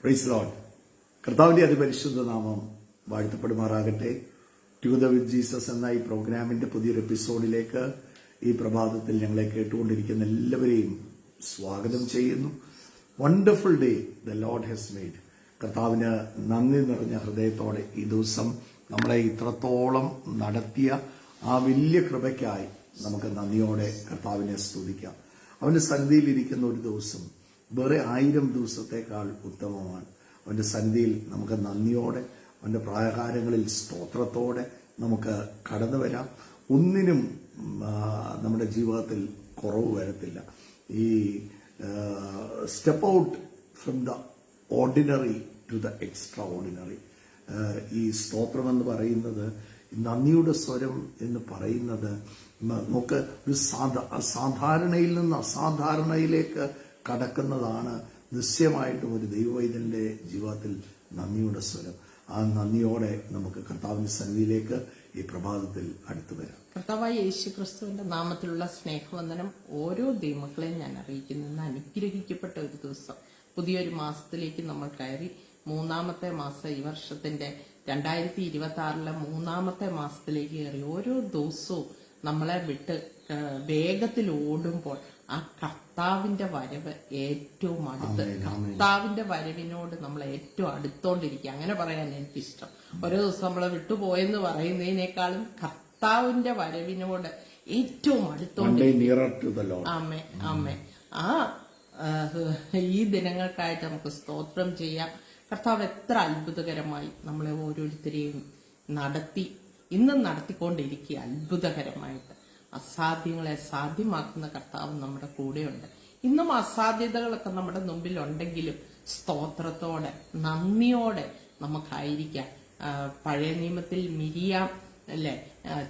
Praise Lord. കർത്താവിന്റെ അതിപരിശുദ്ധ നാമം വാഴ്ത്തപ്പെടുമാറാകട്ടെ. ടുഗദർ വിത്ത് ജീസസ് എന്ന ഈ പ്രോഗ്രാമിന്റെ പുതിയൊരു എപ്പിസോഡിലേക്ക് ഈ പ്രഭാതത്തിൽ ഞങ്ങളെ കേട്ടുകൊണ്ടിരിക്കുന്ന എല്ലാവരെയും സ്വാഗതം ചെയ്യുന്നു. Wonderful day the Lord has made. കർത്താവിന് നന്ദി നിറഞ്ഞ ഹൃദയത്തോടെ ഈ ദിവസം നമ്മളെ ഇത്രത്തോളം നടത്തിയ ആ വലിയ കൃപയ്ക്കായി നമുക്ക് നന്ദിയോടെ കർത്താവിനെ സ്തുതിക്കാം. അവന്റെ സന്നിധിയിലിരിക്കുന്ന ഒരു ദിവസം വേറെ 1000 ദിവസത്തേക്കാൾ ഉത്തമമാണ്. അവന്റെ സന്നിധിയിൽ നമുക്ക് നന്ദിയോടെ അവന്റെ പ്രായകാരങ്ങളിൽ സ്തോത്രത്തോടെ നമുക്ക് കടന്നു വരാം. ഒന്നിനും നമ്മുടെ ജീവിതത്തിൽ കുറവ് വരത്തില്ല. ഈ step out from the ordinary to the extraordinary. ഈ സ്തോത്രം എന്ന് പറയുന്നത്, നന്ദിയുടെ സ്വരം എന്ന് പറയുന്നത്, നമുക്ക് ഒരു സാധാരണയിൽ നിന്ന് അസാധാരണയിലേക്ക് കടക്കുന്നതാണ്. നിശ്ചയമായിട്ടും ഒരു ദൈവവൈദ്യന്റെ ജീവിതത്തിൽ നന്ദിയുടെ സ്വരം. ആ നന്ദിയോടെ നമുക്ക് കർത്താവിന്റെ സന്നിധിയിലേക്ക് ഈ പ്രഭാതത്തിൽ അടുത്തു വരാം. കർത്താവായ യേശുക്രിസ്തുവിന്റെ നാമത്തിലുള്ള സ്നേഹവന്ദനം ഓരോ ദൈവമക്കളെയും ഞാൻ അറിയിക്കുന്ന അനുഗ്രഹിക്കപ്പെട്ട ഒരു ദിവസം. പുതിയൊരു മാസത്തിലേക്ക് നമ്മൾ കയറി. 3-ാമത്തെ മാസം, ഈ വർഷത്തിന്റെ 2026 3-ാമത്തെ മാസത്തിലേക്ക് കയറി. ഓരോ ദിവസവും നമ്മളെ വിട്ട് വേഗത്തിൽ ഓടുമ്പോൾ ആ കർത്താവിന്റെ വരവ് ഏറ്റവും അടുത്ത്, കർത്താവിന്റെ വരവിനോട് നമ്മൾ ഏറ്റവും അടുത്തോണ്ടിരിക്കുക, അങ്ങനെ പറയാൻ എനിക്കിഷ്ടം. ഓരോ ദിവസം നമ്മളെ വിട്ടുപോയെന്ന് പറയുന്നതിനേക്കാളും കർത്താവിന്റെ വരവിനോട് ഏറ്റവും അടുത്തോണ്ടിരിക്കുക. ആമേ ആമേ. ഈ ദിനങ്ങൾക്കായിട്ട് നമുക്ക് സ്തോത്രം ചെയ്യാം. കർത്താവ് എത്ര അത്ഭുതകരമായി നമ്മളെ ഓരോരുത്തരെയും ഇന്നും നടത്തിക്കൊണ്ടിരിക്കുക. അത്ഭുതകരമായിട്ട് അസാധ്യങ്ങളെ സാധ്യമാക്കുന്ന കർത്താവ് നമ്മുടെ കൂടെയുണ്ട്. ഇന്നും അസാധ്യതകളൊക്കെ നമ്മുടെ മുമ്പിൽ ഉണ്ടെങ്കിലും സ്തോത്രത്തോടെ നന്ദിയോടെ നമുക്കായിരിക്കാം. പഴയ നിയമത്തിൽ മിരിയാം അല്ലെ,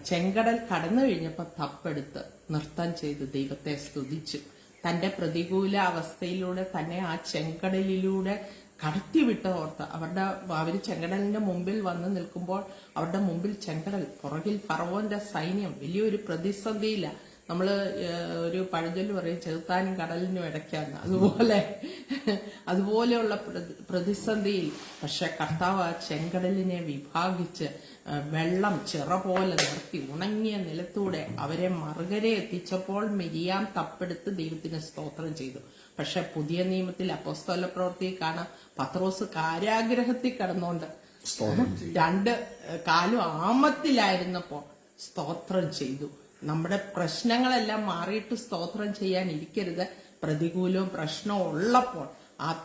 ചെങ്കടൽ കടന്നു കഴിഞ്ഞപ്പോ തപ്പെടുത്ത് നൃത്തം ചെയ്ത് ദൈവത്തെ സ്തുതിച്ചു. തന്റെ പ്രതികൂല അവസ്ഥയിലൂടെ തന്നെ ആ ചെങ്കടലിലൂടെ കടത്തിവിട്ട ഓർത്ത് അവര് ചെങ്കടലിന്റെ മുമ്പിൽ വന്ന് നിൽക്കുമ്പോൾ അവരുടെ മുമ്പിൽ ചെങ്കടൽ, പുറകിൽ ഫറവോന്റെ സൈന്യം വലിയൊരു പ്രതിസന്ധിയില്ല. നമ്മള് ഒരു പഴഞ്ചൊല്ല് പറയും, ചെറുത്താനും കടലിനും ഇടയ്ക്കാന്ന്. അതുപോലെയുള്ള പ്രതിസന്ധിയിൽ പക്ഷെ കർത്താവ് ആ ചെങ്കടലിനെ വിഭാഗിച്ച് വെള്ളം ചിറ പോലെ നിർത്തി ഉണങ്ങിയ നിലത്തൂടെ അവരെ മറുകരെ എത്തിച്ചപ്പോൾ മിരിയാം തപ്പെടുത്ത് ദൈവത്തിന് സ്തോത്രം ചെയ്തു. പക്ഷെ പുതിയ നിയമത്തിൽ അപ്പോസ്തല പ്രവൃത്തിയിൽ കാണാം, പത്രോസ് കാരാഗ്രഹത്തിൽ കിടന്നുകൊണ്ട് 2 കാലും ആമത്തിലായിരുന്നപ്പോ സ്തോത്രം ചെയ്തു. നമ്മുടെ പ്രശ്നങ്ങളെല്ലാം മാറിയിട്ട് സ്തോത്രം ചെയ്യാൻ ഇരിക്കരുത്. പ്രതികൂലവും പ്രശ്നവും ഉള്ളപ്പോൾ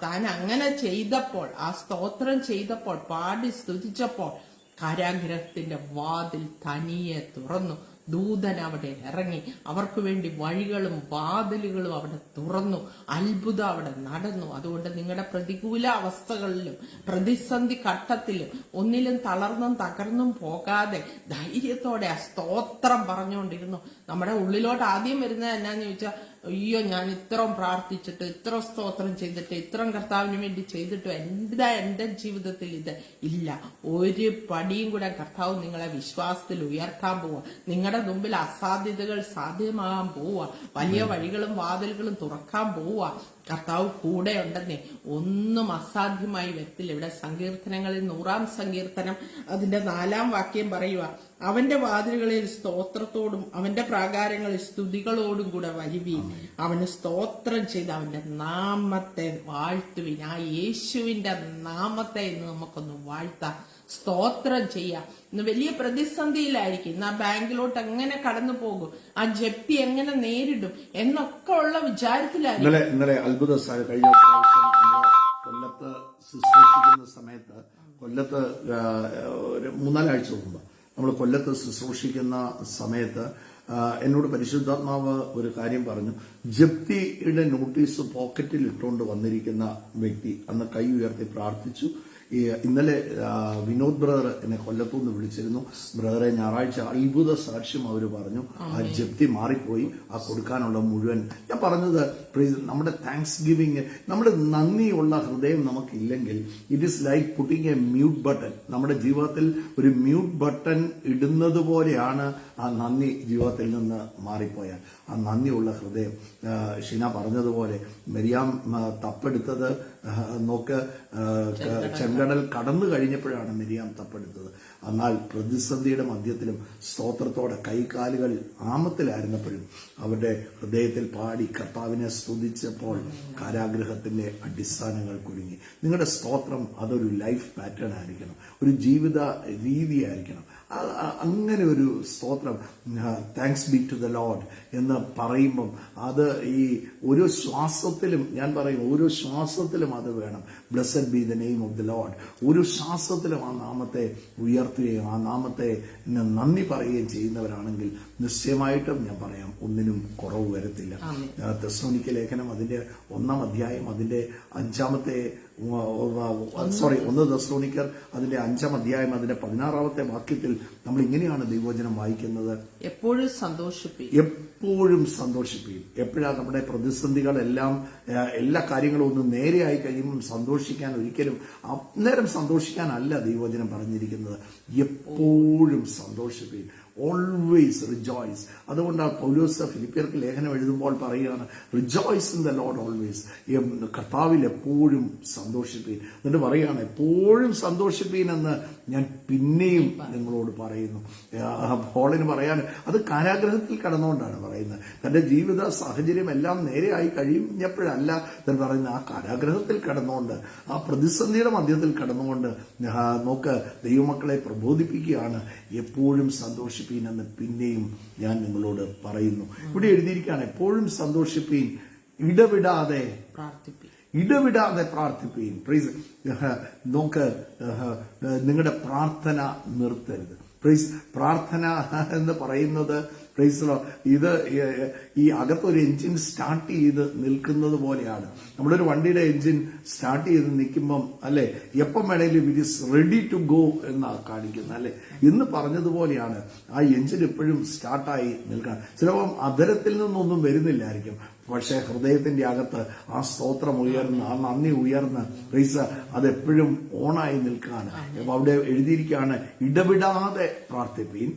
താൻ അങ്ങനെ ചെയ്തപ്പോൾ, ആ സ്തോത്രം ചെയ്തപ്പോൾ, പാടി സ്തുതിച്ചപ്പോൾ കാരാഗ്രഹത്തിന്റെ വാതിൽ തനിയെ തുറന്നു. ദൂതൻ അവിടെ ഇറങ്ങി അവർക്ക് വേണ്ടി വഴികളും വാതിലുകളും അവിടെ തുറന്നു. അത്ഭുതം അവിടെ നടന്നു. അതുകൊണ്ട് നിങ്ങളുടെ പ്രതികൂല അവസ്ഥകളിലും പ്രതിസന്ധി ഘട്ടത്തിലും ഒന്നിലും തളർന്നും തകർന്നും പോകാതെ ധൈര്യത്തോടെ ആ സ്തോത്രം പറഞ്ഞുകൊണ്ടിരുന്നു. നമ്മുടെ ഉള്ളിലോട്ട് ആദ്യം വരുന്നത് എന്നാന്ന് ചോദിച്ചാൽ, അയ്യോ, ഞാൻ ഇത്രയും പ്രാർത്ഥിച്ചിട്ട്, ഇത്ര സ്തോത്രം ചെയ്തിട്ട്, ഇത്രയും കർത്താവിന് വേണ്ടി ചെയ്തിട്ട് എന്താ എന്റെ ജീവിതത്തിൽ ഇത് ഇല്ല. ഒരു പടിയും കൂടെ കർത്താവ് നിങ്ങളെ വിശ്വാസത്തിൽ ഉയർത്താൻ പോവുക. നിങ്ങളുടെ മുമ്പിൽ അസാധ്യതകൾ സാധ്യമാകാൻ പോവുക. വലിയ വഴികളും വാതിലുകളും തുറക്കാൻ പോവുക. കർത്താവ് കൂടെ ഉണ്ടെന്നേ, ഒന്നും അസാധ്യമായി വരത്തില്ല. ഇവിടെ സങ്കീർത്തനങ്ങളിൽ 100-ാം സങ്കീർത്തനം അതിന്റെ 4-ാം വാക്യം പറയുക, അവന്റെ വാതിലുകളിൽ സ്തോത്രത്തോടും അവന്റെ പ്രാകാരങ്ങളിൽ സ്തുതികളോടും കൂടെ വരുവീൻ. അവന് സ്തോത്രം ചെയ്ത് അവന്റെ നാമത്തെ വാഴ്ത്തുവിൻ. ആ യേശുവിന്റെ നാമത്തെ ഇന്ന് നമുക്കൊന്ന് വാഴ്ത്താം, സ്തോത്രം ചെയ്യാം. ഇന്ന് വലിയ പ്രതിസന്ധിയിലായിരിക്കും. ഇന്ന് ആ ബാങ്കിലോട്ട് എങ്ങനെ കടന്നു പോകും, ആ ജപ്തി എങ്ങനെ നേരിടും എന്നൊക്കെ ഉള്ള വിചാരത്തിലായിരിക്കും. ഇന്നലെ അത്ഭുത കഴിഞ്ഞ പ്രാവശ്യം കൊല്ലത്ത് ശുശ്രൂഷിക്കുന്ന സമയത്ത്, കൊല്ലത്ത് ഒരു 3-4 ആഴ്ച മുമ്പ് നമ്മൾ കൊല്ലത്ത് ശുശ്രൂഷിക്കുന്ന സമയത്ത് എന്നോട് പരിശുദ്ധാത്മാവ് ഒരു കാര്യം പറഞ്ഞു. ജപ്തിയുടെ നോട്ടീസ് പോക്കറ്റിൽ ഇട്ടുകൊണ്ട് വന്നിരിക്കുന്ന വ്യക്തി അന്ന് കൈ ഉയർത്തി പ്രാർത്ഥിച്ചു. ഇന്നലെ വിനോദ് ബ്രദർ എന്നെ കൊല്ലത്തുനിന്ന് വിളിച്ചിരുന്നു. ബ്രദറെ, ഞായറാഴ്ച അത്ഭുത സാക്ഷ്യം അവർ പറഞ്ഞു, ആ ജപ്തി മാറിപ്പോയി, ആ കൊടുക്കാനുള്ള മുഴുവൻ. ഞാൻ പറഞ്ഞത്, നമ്മുടെ താങ്ക്സ് ഗിവിങ്, നമ്മുടെ നന്ദിയുള്ള ഹൃദയം നമുക്കില്ലെങ്കിൽ it is like putting a mute button. നമ്മുടെ ജീവിതത്തിൽ ഒരു മ്യൂട്ട് ബട്ടൺ ഇടുന്നത് പോലെയാണ് ആ നന്ദി ജീവിതത്തിൽ നിന്ന് മാറിപ്പോയാൽ. ആ നന്ദിയുള്ള ഹൃദയം, ഷിന പറഞ്ഞതുപോലെ, മെരിയാം തപ്പെടുത്തത് നോക്ക് ചെങ്കടൽ കടന്നു കഴിഞ്ഞപ്പോഴാണ് മിരിയാം തപ്പെടുത്തത്. എന്നാൽ പ്രതിസന്ധിയുടെ മധ്യത്തിലും സ്തോത്രത്തോടെ കൈകാലുകൾ ആമത്തിലായിരുന്നപ്പോഴും അവരുടെ ഹൃദയത്തിൽ പാടി കർത്താവിനെ സ്തുതിച്ചപ്പോൾ കാരാഗ്രഹത്തിന്റെ അടിസ്ഥാനങ്ങൾ കുരുങ്ങി. നിങ്ങളുടെ സ്തോത്രം അതൊരു ലൈഫ് പാറ്റേൺ ആയിരിക്കണം, ഒരു ജീവിത രീതിയായിരിക്കണം. അങ്ങനെ ഒരു സ്തോത്രം, thanks be to the Lord എന്ന് പറയുമ്പം അത് ഈ ഓരോ ശ്വാസത്തിലും, ഞാൻ പറയും ഓരോ ശ്വാസത്തിലും അത് വേണം. Blessed B the name of the Lord. ഓരോ ശ്വാസത്തിലും ആ നാമത്തെ ഉയർത്തുകയും ആ നാമത്തെ നന്ദി പറയുകയും ചെയ്യുന്നവരാണെങ്കിൽ നിശ്ചയമായിട്ടും ഞാൻ പറയാം ഒന്നിനും കുറവ് വരത്തില്ല. തെസ്സലോനിക്ക ലേഖനം അതിന്റെ 1-ാം അധ്യായം അതിന്റെ 5-ാമത്തെ 1 തെസ്സലോനിക്കർ അതിന്റെ 5-ാം അധ്യായം അതിന്റെ 16-ാമത്തെ വാക്യത്തിൽ നമ്മൾ ഇങ്ങനെയാണ് ദൈവവചനം വായിക്കുന്നത്: എപ്പോഴും സന്തോഷിപ്പീൻ. എപ്പോഴാണ് നമ്മുടെ പ്രതിസന്ധികളെല്ലാം എല്ലാ കാര്യങ്ങളും ഒന്ന് നേരെയായി കഴിയുമ്പം സന്തോഷിക്കാൻ ഒരിക്കലും അന്നേരം സന്തോഷിക്കാനല്ല ദൈവവചനം പറഞ്ഞിരിക്കുന്നത്. എപ്പോഴും സന്തോഷിപ്പീൻ, ഓൾവേസ് റിജോയ്സ്. അതുകൊണ്ടാണ് പൗലോസ് ഫിലിപ്പിയർക്ക് ലേഖനം എഴുതുമ്പോൾ പറയുകയാണ് rejoice in the Lord always. കർത്താവിൽ എപ്പോഴും സന്തോഷിപ്പീൻ. എന്നിട്ട് പറയുകയാണ് എപ്പോഴും സന്തോഷിപ്പീൻ എന്ന് ഞാൻ പിന്നെയും നിങ്ങളോട് പറയുന്നു. പോളിന് പറയാൻ അത് കാരാഗ്രഹത്തിൽ കടന്നുകൊണ്ടാണ് പറയുന്നത്. തന്റെ ജീവിത സാഹചര്യം എല്ലാം നേരെയായി കഴിഞ്ഞപ്പോഴല്ല താൻ പറയുന്നത്, ആ കാരാഗ്രഹത്തിൽ കടന്നുകൊണ്ട് ആ പ്രതിസന്ധിയുടെ മധ്യത്തിൽ കടന്നുകൊണ്ട് നോക്ക് ദൈവമക്കളെ പ്രബോധിപ്പിക്കുകയാണ് എപ്പോഴും സന്തോഷിപ്പീൻ എന്ന് പിന്നെയും ഞാൻ നിങ്ങളോട് പറയുന്നു. ഇവിടെ എഴുതിയിരിക്കുകയാണ് എപ്പോഴും സന്തോഷിപ്പീൻ, ഇടവിടാതെ പ്രാർത്ഥിപ്പീൻ. പ്രൈസ്. നോക്ക് നിങ്ങളുടെ പ്രാർത്ഥന നിർത്തരുത്. പ്രൈസ്. പ്രാർത്ഥന എന്ന് പറയുന്നത് പ്രൈസ് ഇത് ഈ അകത്തൊരു എഞ്ചിൻ സ്റ്റാർട്ട് ചെയ്ത് നിൽക്കുന്നത് പോലെയാണ്. നമ്മളൊരു വണ്ടിയുടെ എഞ്ചിൻ സ്റ്റാർട്ട് ചെയ്ത് നിൽക്കുമ്പം അല്ലെ എപ്പം വേണേലും it is ready to go എന്നാണ് കാണിക്കുന്നത് അല്ലെ. ഇന്ന് പറഞ്ഞതുപോലെയാണ് ആ എഞ്ചിൻ എപ്പോഴും സ്റ്റാർട്ടായി നിൽക്കാൻ. ചിലപ്പം അധരത്തിൽ നിന്നൊന്നും വരുന്നില്ലായിരിക്കും, പക്ഷെ ഹൃദയത്തിന്റെ അകത്ത് ആ സ്തോത്രം ഉയർന്ന് ആ നന്ദി ഉയർന്ന് പ്രൈസ് അതെപ്പോഴും ഓണായി നിൽക്കാണ്. അവിടെ എഴുതിയിരിക്കുകയാണ് ഇടവിടാതെ പ്രാർത്ഥിപ്പീൻ,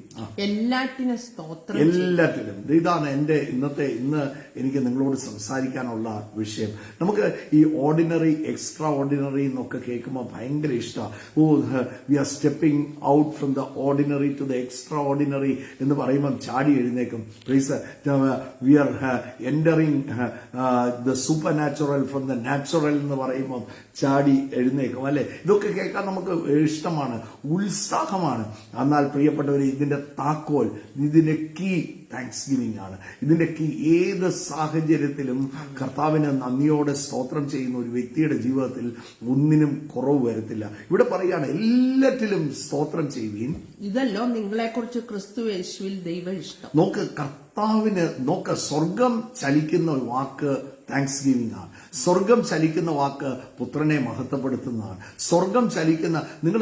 എല്ലാറ്റിലും. ഇതാണ് ഇന്ന് എനിക്ക് നിങ്ങളോട് സംസാരിക്കാനുള്ള വിഷയം. നമുക്ക് ഈ ഓർഡിനറി എക്സ്ട്രാ ഓർഡിനറി എന്നൊക്കെ കേൾക്കുമ്പോൾ ഭയങ്കര ഇഷ്ടമാണ്. We are stepping out from the ordinary to the extraordinary എന്ന് പറയുമ്പോൾ ചാടി എഴുന്നേക്കും. Praise. We are entering the supernatural from the natural എന്ന് പറയുമ്പോൾ ചാടി എഴുന്നേക്കും അല്ലെ. ഇതൊക്കെ കേൾക്കാൻ നമുക്ക് ഇഷ്ടമാണ്, ഉത്സാഹമാണ്. എന്നാൽ പ്രിയപ്പെട്ടവർ, ഇതിന്റെ താക്കോൽ, ഇതിന്റെ കീ താങ്ക്സ് ഗിവിംഗ് ആണ്. ഇതിന്റെ കീ ഏത് സാഹചര്യത്തിലും കർത്താവിന് നന്ദിയോടെ സ്തോത്രം ചെയ്യുന്ന ഒരു വ്യക്തിയുടെ ജീവിതത്തിൽ ഒന്നിനും കുറവ് വരത്തില്ല. ഇവിടെ പറയുകയാണ് എല്ലാറ്റിലും സ്തോത്രം ചെയ്യുവീൻ, ഇതല്ലോ നിങ്ങളെക്കുറിച്ച് ക്രിസ്തു യേശുവിൽ ദൈവ ഇഷ്ടം. നോക്ക് സ്വർഗം ചലിക്കുന്ന ഒരു വാക്ക് താങ്ക്സ് ഗിവിംഗ് ആണ്. സ്വർഗം ചലിക്കുന്ന വാക്ക് പുത്രനെ മഹത്വപ്പെടുത്തുന്നതാണ്. സ്വർഗം ചലിക്കുന്ന, നിങ്ങൾ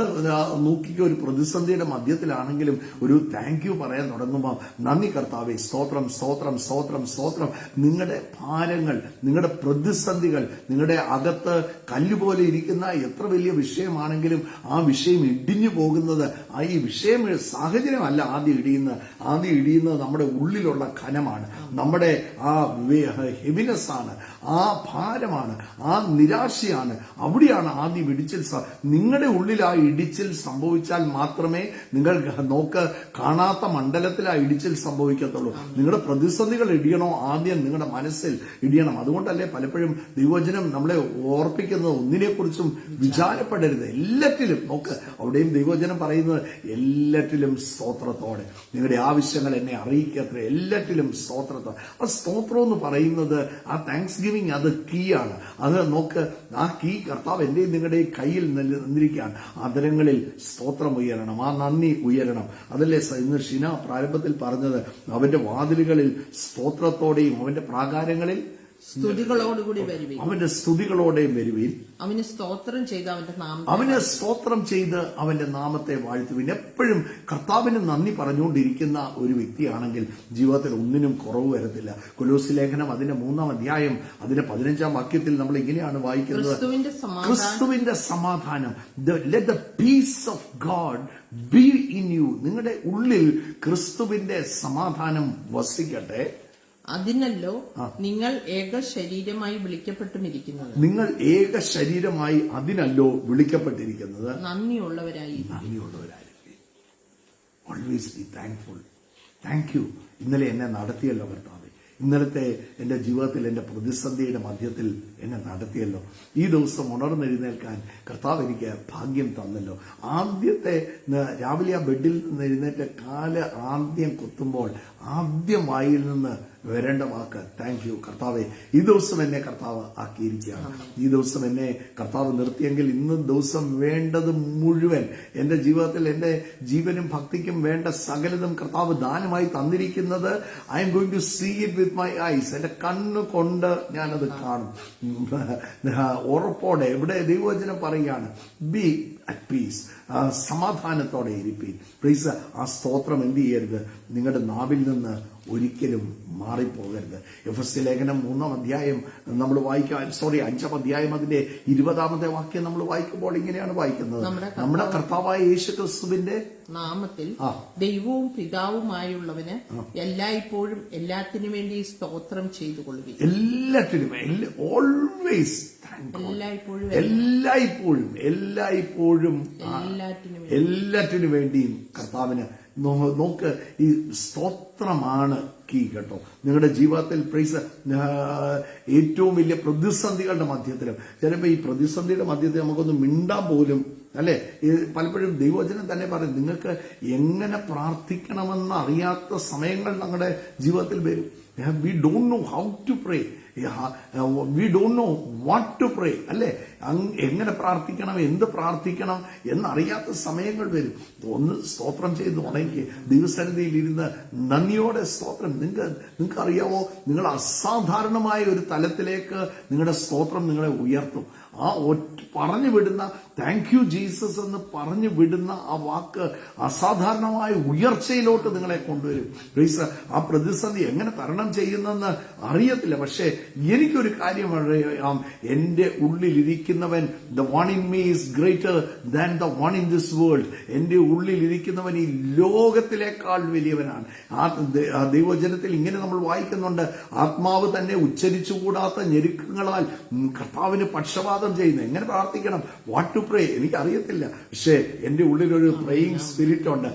നോക്കിക്കോ, ഒരു പ്രതിസന്ധിയുടെ മധ്യത്തിലാണെങ്കിലും ഒരു താങ്ക് യു പറയാൻ തുടങ്ങുമ്പോൾ നന്ദി കർത്താവേ, സ്തോത്രം സ്തോത്രം സ്തോത്രം സ്തോത്രം. നിങ്ങളുടെ ഭാരങ്ങൾ, നിങ്ങളുടെ പ്രതിസന്ധികൾ, നിങ്ങളുടെ അകത്ത് കല്ലുപോലെ ഇരിക്കുന്ന എത്ര വലിയ വിഷയമാണെങ്കിലും ആ വിഷയം ഇടിഞ്ഞു പോകുന്നത് ഈ വിഷയം സാഹചര്യമല്ല ആദ്യം ഇടിയുന്നത് നമ്മുടെ ഉള്ളിലുള്ള ഖനമാണ്, നമ്മുടെ ആ ഹെവിനെസ് ആണ്, ആ ഭാരമാണ്, ആ നിരാശയാണ്. അവിടെയാണ് ആദ്യം ഇടിച്ചിൽ. നിങ്ങളുടെ ഉള്ളിൽ ആ ഇടിച്ചിൽ സംഭവിച്ചാൽ മാത്രമേ നിങ്ങൾ നോക്ക് കാണാത്ത മണ്ഡലത്തിൽ ആ ഇടിച്ചിൽ സംഭവിക്കത്തുള്ളൂ. നിങ്ങളുടെ പ്രതിസന്ധികൾ ഇടിയണോ ആദ്യം നിങ്ങളുടെ മനസ്സിൽ ഇടിയണം. അതുകൊണ്ടല്ലേ പലപ്പോഴും ദൈവവചനം നമ്മളെ ഓർപ്പിക്കുന്നത് ഒന്നിനെക്കുറിച്ചും വിചാരപ്പെടരുത്, എല്ലാറ്റിലും. നോക്ക് അവിടെയും ദൈവവചനം പറയുന്നത് എല്ലാറ്റിലും സ്തോത്രത്തോടെ നിങ്ങളുടെ ആവശ്യങ്ങൾ എന്നെ അറിയിക്കത്ര, എല്ലാറ്റിലും സ്തോത്രത്തോടെ. ആ സ്തോത്രം എന്ന് പറയുന്നത് ആ താങ്ക്സ് ഗിവിംഗ്, അത് കീ ആണ്. അത് നോക്ക്, ആ കീ കർത്താവ് എന്റെയും നിങ്ങളുടെയും കയ്യിൽ നിന്നിരിക്കുകയാണ്. ആദരങ്ങളിൽ സ്തോത്രം ഉയരണം, ആ നന്ദി ഉയരണം. അതല്ലേ ഇന്ന് ഷിന പ്രാരംഭത്തിൽ പറഞ്ഞത്, അവന്റെ വാതിലുകളിൽ സ്തോത്രത്തോടെയും അവന്റെ പ്രാകാരങ്ങളിൽ സ്തുതികളോടുകൂടി വരുവീൻ, അവന്റെ സ്തുതികളോടെയും വരുവീൻ, അവന് സ്തോത്രം ചെയ്ത് അവന്റെ നാമത്തെ വാഴ്ത്തുവിൻ. എപ്പോഴും കർത്താവിന് നന്ദി പറഞ്ഞുകൊണ്ടിരിക്കുന്ന ഒരു വ്യക്തിയാണെങ്കിൽ ജീവിതത്തിൽ ഒന്നിനും കുറവ് വരത്തില്ല. കൊലോസ്യ ലേഖനം അതിന്റെ 3-ാം അധ്യായം അതിന്റെ 15-ാം വാക്യത്തിൽ നമ്മൾ ഇങ്ങനെയാണ് വായിക്കുന്നത്: ക്രിസ്തുവിന്റെ സമാധാനം, let the peace of God be in you. നിങ്ങളുടെ ഉള്ളിൽ ക്രിസ്തുവിന്റെ സമാധാനം വസിക്കട്ടെ. അതിനല്ലോ നിങ്ങൾ ഏക ശരീരമായി വിളിക്കപ്പെട്ടുമിരിക്കുന്നത്. നിങ്ങൾ ഏക ശരീരമായി അതിനല്ലോ വിളിക്കപ്പെട്ടിരിക്കുന്നത്. നന്ദിയുള്ളവരായിരിക്കും. Always be thankful. Thank you. ഇന്നലെ എന്നെ നടത്തിയല്ലോ കർത്താവേ. ഇന്നലത്തെ എന്റെ ജീവിതത്തിൽ എന്റെ പ്രതിസന്ധിയുടെ മധ്യത്തിൽ എന്നെ നടത്തിയല്ലോ. ഈ ദിവസം ഉണർന്നെഴുന്നേൽക്കാൻ കർത്താവ് എനിക്ക് ഭാഗ്യം തന്നല്ലോ. ആദ്യത്തെ രാവിലെ ആ ബെഡിൽ നിന്ന് എഴുന്നേറ്റ് കാല് ആദ്യം കുത്തുമ്പോൾ ആദ്യം വായിൽ നിന്ന് വരേണ്ട വാക്ക് താങ്ക് യു കർത്താവെ. ഈ ദിവസം എന്നെ കർത്താവ് ആക്കിയിരിക്കുകയാണ്. ഈ ദിവസം എന്നെ കർത്താവ് നിർത്തിയെങ്കിൽ ഇന്ന് ദിവസം വേണ്ടത് മുഴുവൻ എന്റെ ജീവിതത്തിൽ എന്റെ ജീവനും ഭക്തിക്കും വേണ്ട സകലതും കർത്താവ് ദാനമായി തന്നിരിക്കുന്നത് I'm going to see it with my eyes. എന്റെ കണ്ണ് കൊണ്ട് ഞാനത് കാണും ഉറപ്പോടെ. ഇവിടെ ദൈവവചനം പറയുകയാണ് ബി അറ്റ് പീസ്, സമാധാനത്തോടെ ഇരിപ്പീൻ. പ്ലീസ് ആ സ്തോത്രം എന്ത് ചെയ്യരുത്, നിങ്ങളുടെ നാവിൽ നിന്ന് ഒരിക്കലും മാറിപ്പോകരുത്. എഫെസ്യ ലേഖനം 3-ാം അധ്യായം നമ്മൾ വായിക്കാൻ 5-ാം അധ്യായം അതിന്റെ 20-ാമത്തെ വാക്യം നമ്മൾ വായിക്കുമ്പോൾ ഇങ്ങനെയാണ് വായിക്കുന്നത്. നമ്മുടെ കർത്താവായ യേശു ക്രിസ്തുവിന്റെ നാമത്തിൽ ദൈവവും പിതാവുമായുള്ളവന് എല്ലായ്പ്പോഴും എല്ലാത്തിനു വേണ്ടി സ്തോത്രം ചെയ്തുകൊള്ളുക. എല്ലാറ്റിനും ഓൾവേസ് എല്ലാറ്റിനു വേണ്ടിയും കർത്താവിന് നോക്ക്. ഈ സ്തോത്രമാണ് കീ കേട്ടോ. നിങ്ങളുടെ ജീവിതത്തിൽ പ്രൈസ് ഏറ്റവും വലിയ പ്രതിസന്ധികളുടെ മധ്യത്തിലും ചിലപ്പോൾ ഈ പ്രതിസന്ധിയുടെ മധ്യത്തിൽ നമുക്കൊന്ന് മിണ്ടാൻ പോലും അല്ലെ, പലപ്പോഴും ദൈവവചനം തന്നെ പറയും നിങ്ങൾക്ക് എങ്ങനെ പ്രാർത്ഥിക്കണമെന്ന് അറിയാത്ത സമയങ്ങൾ ഞങ്ങളുടെ ജീവിതത്തിൽ വരും. We don't know how to pray, we don't know what to pray അല്ലെ. എങ്ങനെ പ്രാർത്ഥിക്കണം, എന്ത് പ്രാർത്ഥിക്കണം എന്നറിയാത്ത സമയങ്ങൾ വരും. ഒന്ന് സ്തോത്രം ചെയ്ത് തുടങ്ങി ദൈവസന്നിധിയിൽ ഇരുന്ന് നന്ദിയോടെ സ്തോത്രം. നിങ്ങൾക്ക് അറിയാവോ, നിങ്ങൾ അസാധാരണമായ ഒരു തലത്തിലേക്ക് നിങ്ങളുടെ സ്തോത്രം നിങ്ങളെ ഉയർത്തും. ആ പറഞ്ഞു വിടുന്ന താങ്ക് യു ജീസസ് എന്ന് പറഞ്ഞു വിടുന്ന ആ വാക്ക് അസാധാരണമായ ഉയർച്ചയിലോട്ട് നിങ്ങളെ കൊണ്ടുവരും. പ്ലീസ് ആ പ്രതിസന്ധി എങ്ങനെ തരണം ചെയ്യുന്നെന്ന് അറിയത്തില്ല, പക്ഷേ എനിക്കൊരു കാര്യം അറിയാം, എന്റെ ഉള്ളിലിരിക്കുന്നവൻ the one in me is greater than the one in this world. എന്റെ ഉള്ളിലിരിക്കുന്നവൻ ഈ ലോകത്തിലേക്കാൾ വലിയവനാണ്. ആ ദൈവവചനത്തിൽ ഇങ്ങനെ നമ്മൾ വായിക്കുന്നുണ്ട്, ആത്മാവ് തന്നെ ഉച്ചരിച്ചുകൂടാത്ത ഞെരുക്കങ്ങളാൽ കർത്താവിന് പക്ഷപാതം ചെയ്യുന്നു. എങ്ങനെ പ്രാർത്ഥിക്കണം, വാട്ട് ടു പ്രേ എനിക്കറിയത്തില്ല, പക്ഷേ എന്റെ ഉള്ളിലൊരു പ്രേയിങ് സ്പിരിറ്റ് ഉണ്ട്.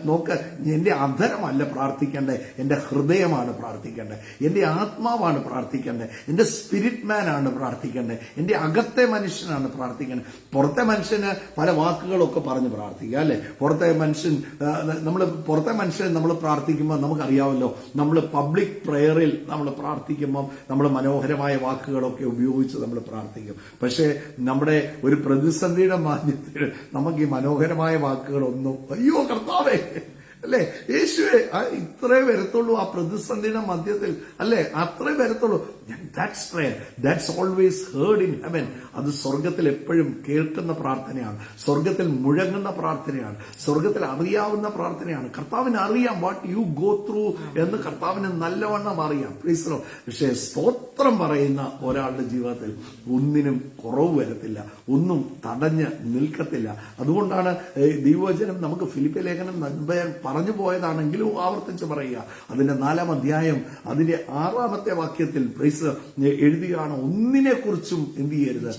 നോക്ക്, എന്റെ അധരമല്ല പ്രാർത്ഥിക്കേണ്ടത്, എന്റെ ഹൃദയമാണ് പ്രാർത്ഥിക്കേണ്ടത്, എന്റെ ആത്മാവാണ് പ്രാർത്ഥിക്കേണ്ടത്, എന്റെ സ്പിരിറ്റ് മാൻ ആണ് പ്രാർത്ഥിക്കേണ്ടത്, എന്റെ അകത്തെ മനുഷ്യനാണ് പ്രാർത്ഥിക്കേണ്ടത്. പുറത്തെ മനുഷ്യന് പല വാക്കുകളൊക്കെ പറഞ്ഞ് പ്രാർത്ഥിക്കുക അല്ലെ. പുറത്തെ മനുഷ്യൻ നമ്മൾ പ്രാർത്ഥിക്കുമ്പോൾ നമുക്കറിയാമല്ലോ, നമ്മൾ പബ്ലിക് പ്രയറിൽ നമ്മൾ പ്രാർത്ഥിക്കുമ്പോൾ നമ്മൾ മനോഹരമായ വാക്കുകളൊക്കെ ഉപയോഗിച്ച് നമ്മൾ പ്രാർത്ഥിക്കും. പക്ഷേ നമ്മുടെ ഒരു പ്രതിസന്ധിയുടെ മാധ്യത്തിൽ നമുക്ക് ഈ മനോഹരമായ വാക്കുകളൊന്നും അയ്യോ കർത്താവേ അല്ലെ യേശുവേ ഇത്രേ വരത്തുള്ളൂ ആ പ്രതിസന്ധിയുടെ മധ്യത്തിൽ അല്ലെ, അത്രേ വരത്തുള്ളൂ. That's prayer, that's always heard in heaven. അത് സ്വർഗത്തിൽ എപ്പോഴും കേൾക്കുന്ന പ്രാർത്ഥനയാണ്, സ്വർഗത്തിൽ മുഴങ്ങുന്ന പ്രാർത്ഥനയാണ്, സ്വർഗത്തിൽ അറിയാവുന്ന പ്രാർത്ഥനയാണ്. കർത്താവിന് അറിയാം വാട്ട് യു ഗോ ത്രൂ എന്ന് കർത്താവിന് നല്ലവണ്ണം അറിയാം. Please Lord. പക്ഷേ സ്തോത്രം പറയുന്ന ഒരാളുടെ ജീവിതത്തിൽ ഒന്നിനും കുറവ് വരത്തില്ല, ഒന്നും തടഞ്ഞ് നിൽക്കത്തില്ല. അതുകൊണ്ടാണ് ദൈവവചനം നമുക്ക് ഫിലിപ്പി ലേഖനം പറഞ്ഞു പോയതാണെങ്കിലും ആവർത്തിച്ച് പറയുക. അതിന്റെ 4-ാം അധ്യായം അതിന്റെ 6-ാമത്തെ വാക്യത്തിൽ പ്രൈസ് എഴുതുകയാണ്, ഒന്നിനെ കുറിച്ചും എന്ത് ചെയ്യരുത്,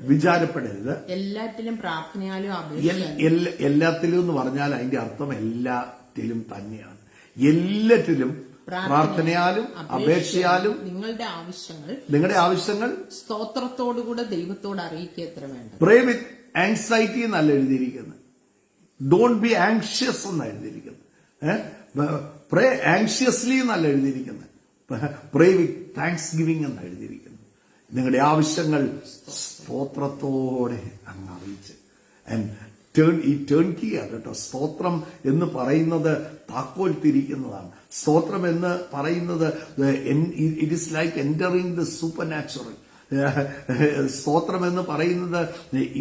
വിചാരപ്പെടരുത്, എല്ലാറ്റിലും പ്രാർത്ഥനയാലും എല്ലാത്തിലും എന്ന് പറഞ്ഞാൽ അതിന്റെ അർത്ഥം എല്ലാറ്റിലും തന്നെയാണ്. എല്ലാറ്റിലും പ്രാർത്ഥനയാലും അപേക്ഷയാലും നിങ്ങളുടെ ആവശ്യങ്ങൾ സ്തോത്രത്തോടുകൂടെ ദൈവത്തോട് അറിയിക്കുക എത്ര വേണ്ട. പ്രേ വിത്ത് ആങ്സൈറ്റി എന്നല്ല എഴുതിയിരിക്കുന്നത്, ഡോണ്ട് ബി ആങ്ഷ്യസ് എന്ന് എഴുതിയിരിക്കുന്നത്. പ്രേ ആങ്ഷ്യസ്ലി എന്നല്ല എഴുതിയിരിക്കുന്നത്, പ്രേ വിത്ത് താങ്ക്സ് ഗിവിംഗ് എന്ന് എഴുതിയിരിക്കുന്നത്. നിങ്ങളുടെ ആവശ്യങ്ങൾ സ്തോത്രത്തോടെ അങ്ങ് അറിയിച്ച്. ഈ ടേൺ കീ ആണ് കേട്ടോ. സ്തോത്രം എന്ന് പറയുന്നത് താക്കോൽ തിരിക്കുന്നതാണ്. സ്തോത്രം എന്ന് പറയുന്നത് it is like entering the super natural. സ്തോത്രം എന്ന് പറയുന്നത്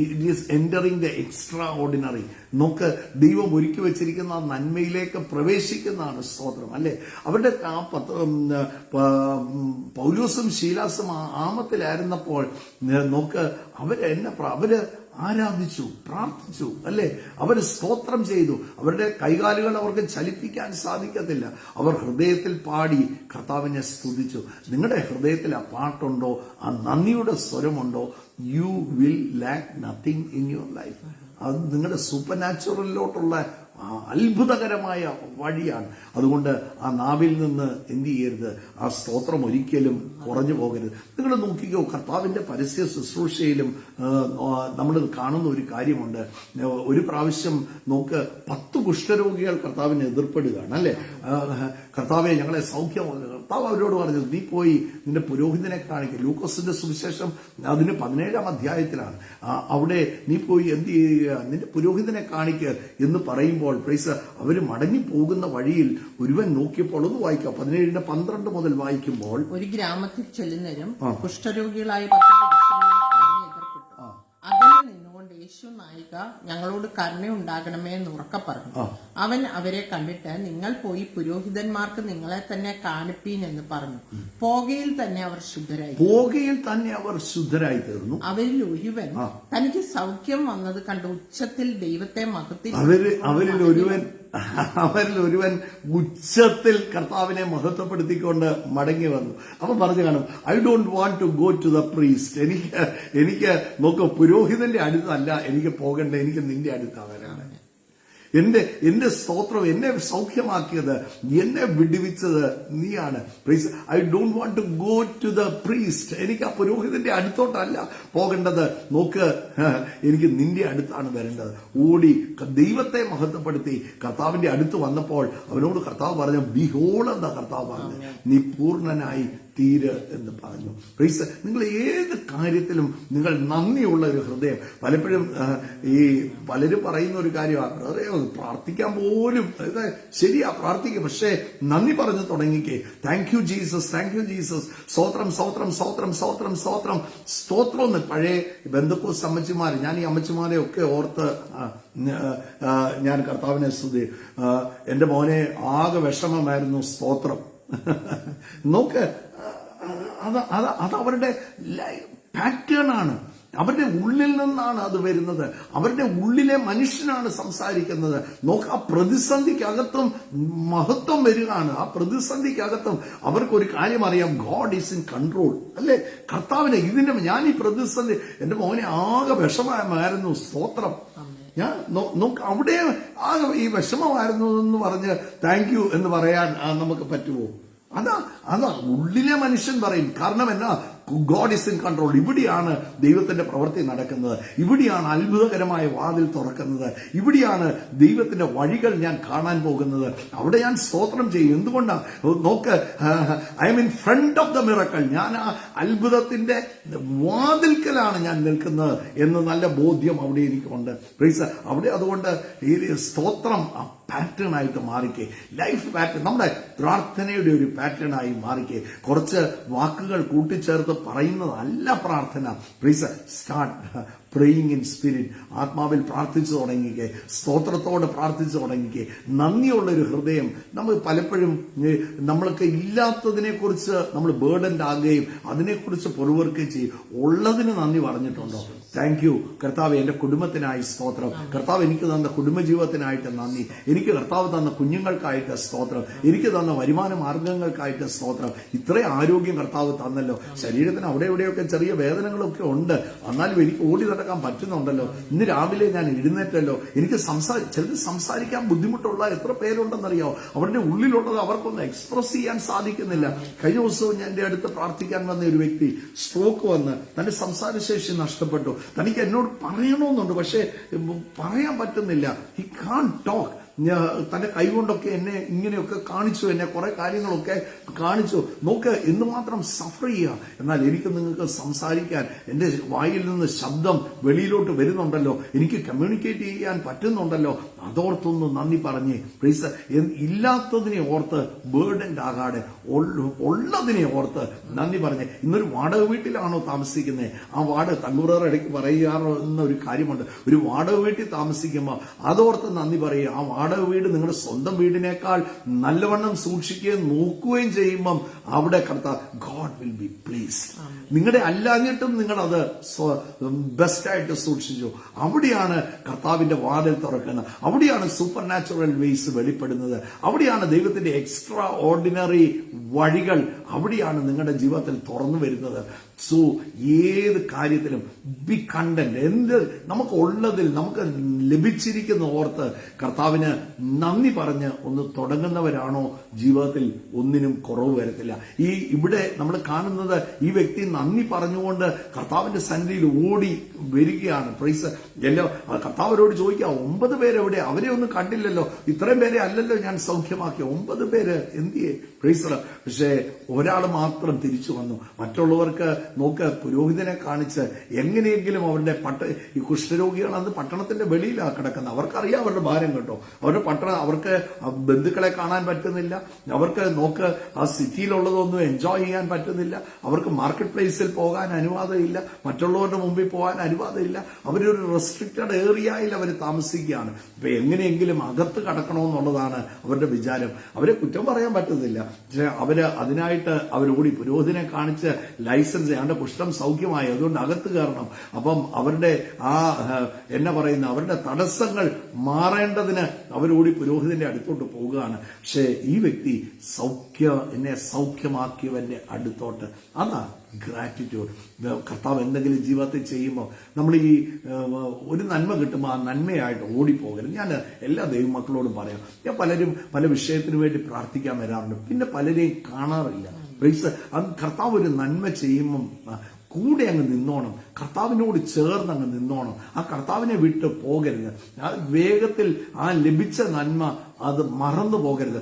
it is entering the extra ordinary. നമുക്ക് ദൈവം ഒരുക്കി വെച്ചിരിക്കുന്ന ആ നന്മയിലേക്ക് പ്രവേശിക്കുന്നതാണ് സ്തോത്രം അല്ലെ. അവരുടെ പൗലോസും ശീലാസും ആമത്തിലായിരുന്നപ്പോൾ നോക്ക്, അവര് ആരാധിച്ചു, പ്രാർത്ഥിച്ചു, അല്ലേ? അവർ സ്തോത്രം ചെയ്തു. അവരുടെ കൈകാലുകൾ അവർക്ക് ചലിപ്പിക്കാൻ സാധിക്കത്തില്ല. അവർ ഹൃദയത്തിൽ പാടി കർത്താവിനെ സ്തുതിച്ചു. നിങ്ങളുടെ ഹൃദയത്തിൽ ആ പാട്ടുണ്ടോ, ആ നന്ദിയുടെ സ്വരമുണ്ടോ, you will lack nothing in your life. അത് നിങ്ങളുടെ സൂപ്പർ നാച്ചുറലിലോട്ടുള്ള അത്ഭുതകരമായ വഴിയാണ്. അതുകൊണ്ട് ആ നാവിൽ നിന്ന് എന്ത് ചെയ്യരുത്, ആ സ്തോത്രം ഒരിക്കലും കുറഞ്ഞു പോകരുത്. നിങ്ങൾ നോക്കിക്കോ, കർത്താവിന്റെ പരസ്യ ശുശ്രൂഷയിലും നമ്മൾ കാണുന്ന ഒരു കാര്യമുണ്ട്. ഒരു പ്രാവശ്യം നോക്ക്, 10 കുഷ്ഠരോഗികൾ കർത്താവിനെ എതിർപ്പെടുകയാണ്, അല്ലെ? കർത്താവെ ഞങ്ങളെ സൗഖ്യമാക്കുക. കർത്താവ് അവരോട് പറഞ്ഞു, നീ പോയി നിന്റെ പുരോഹിതനെ കാണിക്കുക. ലൂക്കോസിന്റെ സുവിശേഷം അതിന് 17-ാം അധ്യായത്തിലാണ്. അവിടെ നീ പോയി എന്ത് ചെയ്യുക, നിന്റെ പുരോഹിതനെ കാണിക്കുക എന്ന് പറയുമ്പോൾ അവര് മടങ്ങി പോകുന്ന വഴിയിൽ ഒരുവൻ നോക്കിയപ്പോൾ, ഒന്ന് വായിക്കാം, 17-12 മുതൽ വായിക്കുമ്പോൾ, ഒരു ഗ്രാമത്തിൽ ചെല്ലുന്നവരും കുഷ്ഠരോഗികളായ 10 പുരുഷന്മാർ അവനെ എതിർപ്പെട്ടു. അകലെ നിന്നുകൊണ്ട്, യേശു നായിക, ഞങ്ങളോട് കരുണയുണ്ടാകണമേ എന്ന് ഉറക്കെ പറഞ്ഞു. അവൻ അവരെ കണ്ടിട്ട്, നിങ്ങൾ പോയി പുരോഹിതന്മാർക്ക് നിങ്ങളെ തന്നെ കാണിപ്പീൻ എന്ന് പറഞ്ഞു. പോകയിൽ തന്നെ അവർ ശുദ്ധരായി തീർന്നു. അവരിൽ ഒരുവൻ തനിക്ക് സൗഖ്യം വന്നത് കണ്ട് ഉച്ചത്തിൽ ദൈവത്തെ അവരിൽ ഒരുവൻ ഉച്ചത്തിൽ കർത്താവിനെ മഹത്വപ്പെടുത്തിക്കൊണ്ട് മടങ്ങി വന്നു. അപ്പൊ പറഞ്ഞു കാണും, I don't want to go to the priest. എനിക്ക് നോക്ക്, പുരോഹിതന്റെ അടുത്തല്ല എനിക്ക് പോകേണ്ട, എനിക്ക് നിന്റെ അടുത്താണ് വരേണ്ടത്. എന്റെ സ്തോത്രം, എന്നെ സൗഖ്യമാക്കിയത്, എന്നെ വിടുവിച്ചത് നീയാണ്. I don't want to go to the priest. എനിക്ക് ആ പുരോഹിതന്റെ അടുത്തോട്ടല്ല പോകേണ്ടത്. നോക്ക്, എനിക്ക് നിന്റെ അടുത്താണ് വരേണ്ടത്. ഓടി ദൈവത്തെ മഹത്വപ്പെടുത്തി കർത്താവിന്റെ അടുത്ത് വന്നപ്പോൾ അവനോട് കർത്താവ് പറഞ്ഞു, ബിഹോൾഡ് എന്താ കർത്താവ് പറഞ്ഞു, നീ പൂർണ്ണനായി തീര് എന്ന് പറഞ്ഞു. നിങ്ങൾ ഏത് കാര്യത്തിലും നിങ്ങൾ നന്ദിയുള്ള ഒരു ഹൃദയം. പലപ്പോഴും പലരും പറയുന്ന ഒരു കാര്യമാണ്, പ്രാർത്ഥിക്കാൻ പോലും, ശരിയാ പ്രാർത്ഥിക്കുക, പക്ഷേ നന്ദി പറഞ്ഞു തുടങ്ങിക്കേ. Thank you Jesus, thank you Jesus, സ്തോത്രം സ്തോത്രം സ്തോത്രം സ്തോത്രം സ്തോത്രം സ്തോത്രം എന്ന്. പഴയ ബന്ധക്കോസ് അമ്മച്ചിമാര്, ഞാൻ ഈ അമ്മച്ചിമാരെ ഒക്കെ ഓർത്ത് ഞാൻ കർത്താവിനെ സ്തുതി. എന്റെ മോനെ ആകെ വിഷമമായിരുന്നു സ്തോത്രം. നോക്ക്, അത് അവരുടെ പാറ്റേൺ ആണ്. അവരുടെ ഉള്ളിൽ നിന്നാണ് അത് വരുന്നത്. അവരുടെ ഉള്ളിലെ മനുഷ്യനാണ് സംസാരിക്കുന്നത്. നോക്ക്, ആ പ്രതിസന്ധിക്കകത്തും മഹത്വം വരികയാണ്. ആ പ്രതിസന്ധിക്കകത്തും അവർക്കൊരു കാര്യം അറിയാം, ഗോഡ് ഈസ് ഇൻ കൺട്രോൾ, അല്ലെ? കർത്താവിനെ ഞാൻ ഈ പ്രതിസന്ധി, എന്റെ മോനെ ആകെ വിഷമമായിരുന്നു സ്തോത്രം. ഞാൻ നോക്ക്, അവിടെ ആകെ ഈ വിഷമമായിരുന്നു എന്ന് പറഞ്ഞ് താങ്ക് യു എന്ന് പറയാൻ നമുക്ക് പറ്റുമോ? അതാ ഉള്ളിലെ മനുഷ്യൻ പറയും. കാരണം എന്നാ, ഗോഡ് ഇസ് ഇൻ കൺട്രോൾ. ഇവിടെയാണ് ദൈവത്തിന്റെ പ്രവൃത്തി നടക്കുന്നത്. ഇവിടെയാണ് അത്ഭുതകരമായ വാതിൽ തുറക്കുന്നത്. ഇവിടെയാണ് ദൈവത്തിന്റെ വഴികൾ ഞാൻ കാണാൻ പോകുന്നത്. അവിടെ ഞാൻ സ്തോത്രം ചെയ്യും. എന്തുകൊണ്ടാണ്? നോക്ക്, I'm in front of the miracle. ഞാൻ ആ അത്ഭുതത്തിന്റെ വാതിൽക്കലാണ് ഞാൻ നിൽക്കുന്നത് എന്ന് നല്ല ബോധ്യം അവിടെ എനിക്കുണ്ട്. അവിടെ അതുകൊണ്ട് ഈ സ്തോത്രം പാറ്റേൺ ആയിട്ട് മാറിക്കേ. ലൈഫ് പാറ്റേൺ, നമ്മുടെ പ്രാർത്ഥനയുടെ ഒരു പാറ്റേൺ ആയി മാറിക്കേ. കുറച്ച് വാക്കുകൾ കൂട്ടിച്ചേർത്ത് പറയുന്നതല്ല പ്രാർത്ഥന. Start praying in spirit. ആത്മാവിൽ പ്രാർത്ഥിച്ചു തുടങ്ങിക്കേ, സ്തോത്രത്തോടെ പ്രാർത്ഥിച്ചു തുടങ്ങിക്കേ. നന്ദിയുള്ള ഒരു ഹൃദയം. നമ്മൾ പലപ്പോഴും നമ്മൾക്ക് ഇല്ലാത്തതിനെ കുറിച്ച് നമ്മൾ ബേർഡൻഡ് ആകുകയും അതിനെക്കുറിച്ച് പൊറുവർക്കുകയും ചെയ്യും. ഉള്ളതിന് നന്ദി പറഞ്ഞിട്ടുണ്ടോ? താങ്ക് യു കർത്താവ്, എന്റെ കുടുംബത്തിനായി സ്തോത്രം. കർത്താവ് എനിക്ക് തന്ന കുടുംബജീവിതത്തിനായിട്ട് നന്ദി. എനിക്ക് കർത്താവ് തന്ന കുഞ്ഞുങ്ങൾക്കായിട്ട് സ്തോത്രം. എനിക്ക് തന്ന വരുമാന മാർഗങ്ങൾക്കായിട്ട് സ്തോത്രം. ഇത്രയും ആരോഗ്യം കർത്താവ് തന്നല്ലോ. ശരീരത്തിന് അവിടെ എവിടെയൊക്കെ ചെറിയ വേദനകളൊക്കെ ഉണ്ട്, എന്നാലും എനിക്ക് ഓടി നടക്കാൻ പറ്റുന്നുണ്ടല്ലോ. ഇന്ന് രാവിലെ ഞാൻ എഴുന്നേറ്റല്ലോ. എനിക്ക് ചിലത് സംസാരിക്കാൻ ബുദ്ധിമുട്ടുള്ള എത്ര പേരുണ്ടെന്നറിയാമോ? അവരുടെ ഉള്ളിലുള്ളത് അവർക്കൊന്ന് എക്സ്പ്രസ് ചെയ്യാൻ സാധിക്കുന്നില്ല. കഴിഞ്ഞ ദിവസവും ഞാൻ എന്റെ അടുത്ത് പ്രാർത്ഥിക്കാൻ വന്ന ഒരു വ്യക്തി സ്ട്രോക്ക് വന്ന് തന്റെ സംസാരശേഷി നഷ്ടപ്പെട്ടു. തനിക്ക് എന്നോട് പറയണമെന്നുണ്ട്, പക്ഷെ പറയാൻ പറ്റുന്നില്ല. He can't talk. തന്റെ കൈകൊണ്ടൊക്കെ എന്നെ ഇങ്ങനെയൊക്കെ കാണിച്ചു, എന്നെ കുറെ കാര്യങ്ങളൊക്കെ കാണിച്ചു. നോക്ക്, എന്തുമാത്രം സഫർ ചെയ്യുക. എന്നാൽ എനിക്ക് നിങ്ങൾക്ക് സംസാരിക്കാൻ, എന്റെ വായിൽ നിന്ന് ശബ്ദം വെളിയിലോട്ട് വരുന്നുണ്ടല്ലോ, എനിക്ക് കമ്മ്യൂണിക്കേറ്റ് ചെയ്യാൻ പറ്റുന്നുണ്ടല്ലോ. അതോർത്തൊന്ന് നന്ദി പറഞ്ഞേ. പ്ലീസ്, ഇല്ലാത്തതിനെ ഓർത്ത് ബേർഡൻഡ് ആകാതെ ഉള്ളതിനെ ഓർത്ത് നന്ദി പറഞ്ഞേ. ഇന്നൊരു വാടക വീട്ടിലാണോ താമസിക്കുന്നത്? ആ വാടക തങ്ങൂറർ ഇടയ്ക്ക് പറയാറുന്ന ഒരു കാര്യമുണ്ട്. ഒരു വാടക വീട്ടിൽ താമസിക്കുമ്പോൾ അതോർത്ത് നന്ദി പറയുക. ആ വാടക വീട് നിങ്ങളുടെ സ്വന്തം വീടിനേക്കാൾ നല്ലവണ്ണം സൂക്ഷിക്കുകയും നോക്കുകയും ചെയ്യുമ്പം അവിടെ കർത്താവ് ഗോഡ് വിൽ ബി പ്ലീസ്. നിങ്ങളുടെ അല്ലാഞ്ഞിട്ടും നിങ്ങളത് ബെസ്റ്റായിട്ട് സൂക്ഷിച്ചു. അവിടെയാണ് കർത്താവിന്റെ വാതിൽ തുറക്കുന്നത്. അവിടെയാണ് സൂപ്പർ നാച്ചുറൽ വേസ് വെളിപ്പെടുന്നത്. അവിടെയാണ് ദൈവത്തിന്റെ എക്സ്ട്രാ ഓർഡിനറി വഴികൾ അവിടെയാണ് നിങ്ങളുടെ ജീവിതത്തിൽ തുറന്നു വരുന്നത്. സോ ഏത് കാര്യത്തിലും ബി കണ്ടന്റ്. എന്ത് നമുക്ക് ഉള്ളതിൽ നമുക്ക് ലഭിച്ചിരിക്കുന്ന ഓർത്ത് കർത്താവിന് നന്ദി പറഞ്ഞ് ഒന്ന് തുടങ്ങുന്നവരാണോ ജീവിതത്തിൽ ഒന്നിനും കുറവ് വരത്തില്ല. ഇവിടെ നമ്മൾ കാണുന്നത് ഈ വ്യക്തി നന്ദി പറഞ്ഞുകൊണ്ട് കർത്താവിന്റെ സന്നിധിയിൽ ഓടി വരികയാണ്. പ്രൈസ് കർത്താവരോട് ചോദിക്കുക, 9 പേരെവിടെ? അവരെ ഒന്നും കണ്ടില്ലല്ലോ, ഇത്രയും പേരെ അല്ലല്ലോ ഞാൻ സൗഖ്യമാക്കി, 9 പേര് എന്തിയെ? പ്രൈസ്. പക്ഷേ ഒരാൾ മാത്രം തിരിച്ചു വന്നു. മറ്റുള്ളവർക്ക് നോക്ക്, പുരോഹിതനെ കാണിച്ച് എങ്ങനെയെങ്കിലും അവരുടെ ഈ കുഷ്ഠരോഗികൾ അന്ന് പട്ടണത്തിന്റെ വെളിയിലാണ് കിടക്കുന്നത്. അവർക്കറിയാം അവരുടെ ഭാരം കേട്ടോ. അവർക്ക് ബന്ധുക്കളെ കാണാൻ പറ്റുന്നില്ല. അവർക്ക് നോക്ക് ആ സിറ്റിയിലുള്ളതൊന്നും എൻജോയ് ചെയ്യാൻ പറ്റുന്നില്ല. അവർക്ക് മാർക്കറ്റ് പ്ലേസിൽ പോകാൻ അനുവാദമില്ല, മറ്റുള്ളവരുടെ മുമ്പിൽ പോകാൻ അനുവാദമില്ല. അവരൊരു റെസ്ട്രിക്റ്റഡ് ഏരിയയിൽ അവർ താമസിക്കുകയാണ്. ഇപ്പൊ എങ്ങനെയെങ്കിലും അകത്ത് കടക്കണമെന്നുള്ളതാണ് അവരുടെ വിചാരം. അവരെ കുറ്റം പറയാൻ പറ്റുന്നില്ല. പക്ഷെ അതിനായിട്ട് അവരോടി പുരോഹിതനെ കാണിച്ച് ലൈസൻസ്, അവന്റെ കുഷ്ഠം സൗഖ്യമായി, അതുകൊണ്ട് അകത്ത് കയറണം. അപ്പം അവരുടെ അവരുടെ തടസ്സങ്ങൾ മാറേണ്ടതിന് അവരോടി പുരോഹിതന്റെ അടുത്തോട്ട് പോവുകയാണ്. പക്ഷെ ഈ വ്യക്തി എന്നെ സൗഖ്യമാക്കിയവന്റെ അടുത്തോട്ട്. അതാ ഗ്രാറ്റിറ്റ്യൂഡ്. കർത്താവ് എന്തെങ്കിലും ജീവിതത്തിൽ ചെയ്യുമ്പോൾ നമ്മൾ ഒരു നന്മ കിട്ടുമ്പോൾ ആ നന്മയായിട്ട് ഓടിപ്പോകരുത്. ഞാൻ എല്ലാ ദൈവമക്കളോടും പറയാം, ഞാൻ പലരും പല വിഷയത്തിന് വേണ്ടി പ്രാർത്ഥിക്കാൻ വരാറുണ്ട്, പിന്നെ പലരെയും കാണാറില്ല. കർത്താവ് ഒരു നന്മ ചെയ്യുമ്പം കൂടെ അങ്ങ് നിന്നോണം, കർത്താവിനോട് ചേർന്ന് അങ്ങ് നിന്നോണം. ആ കർത്താവിനെ വിട്ട് പോകരുത്. വേഗത്തിൽ ആ ലഭിച്ച നന്മ അത് മറന്നു പോകരുത്.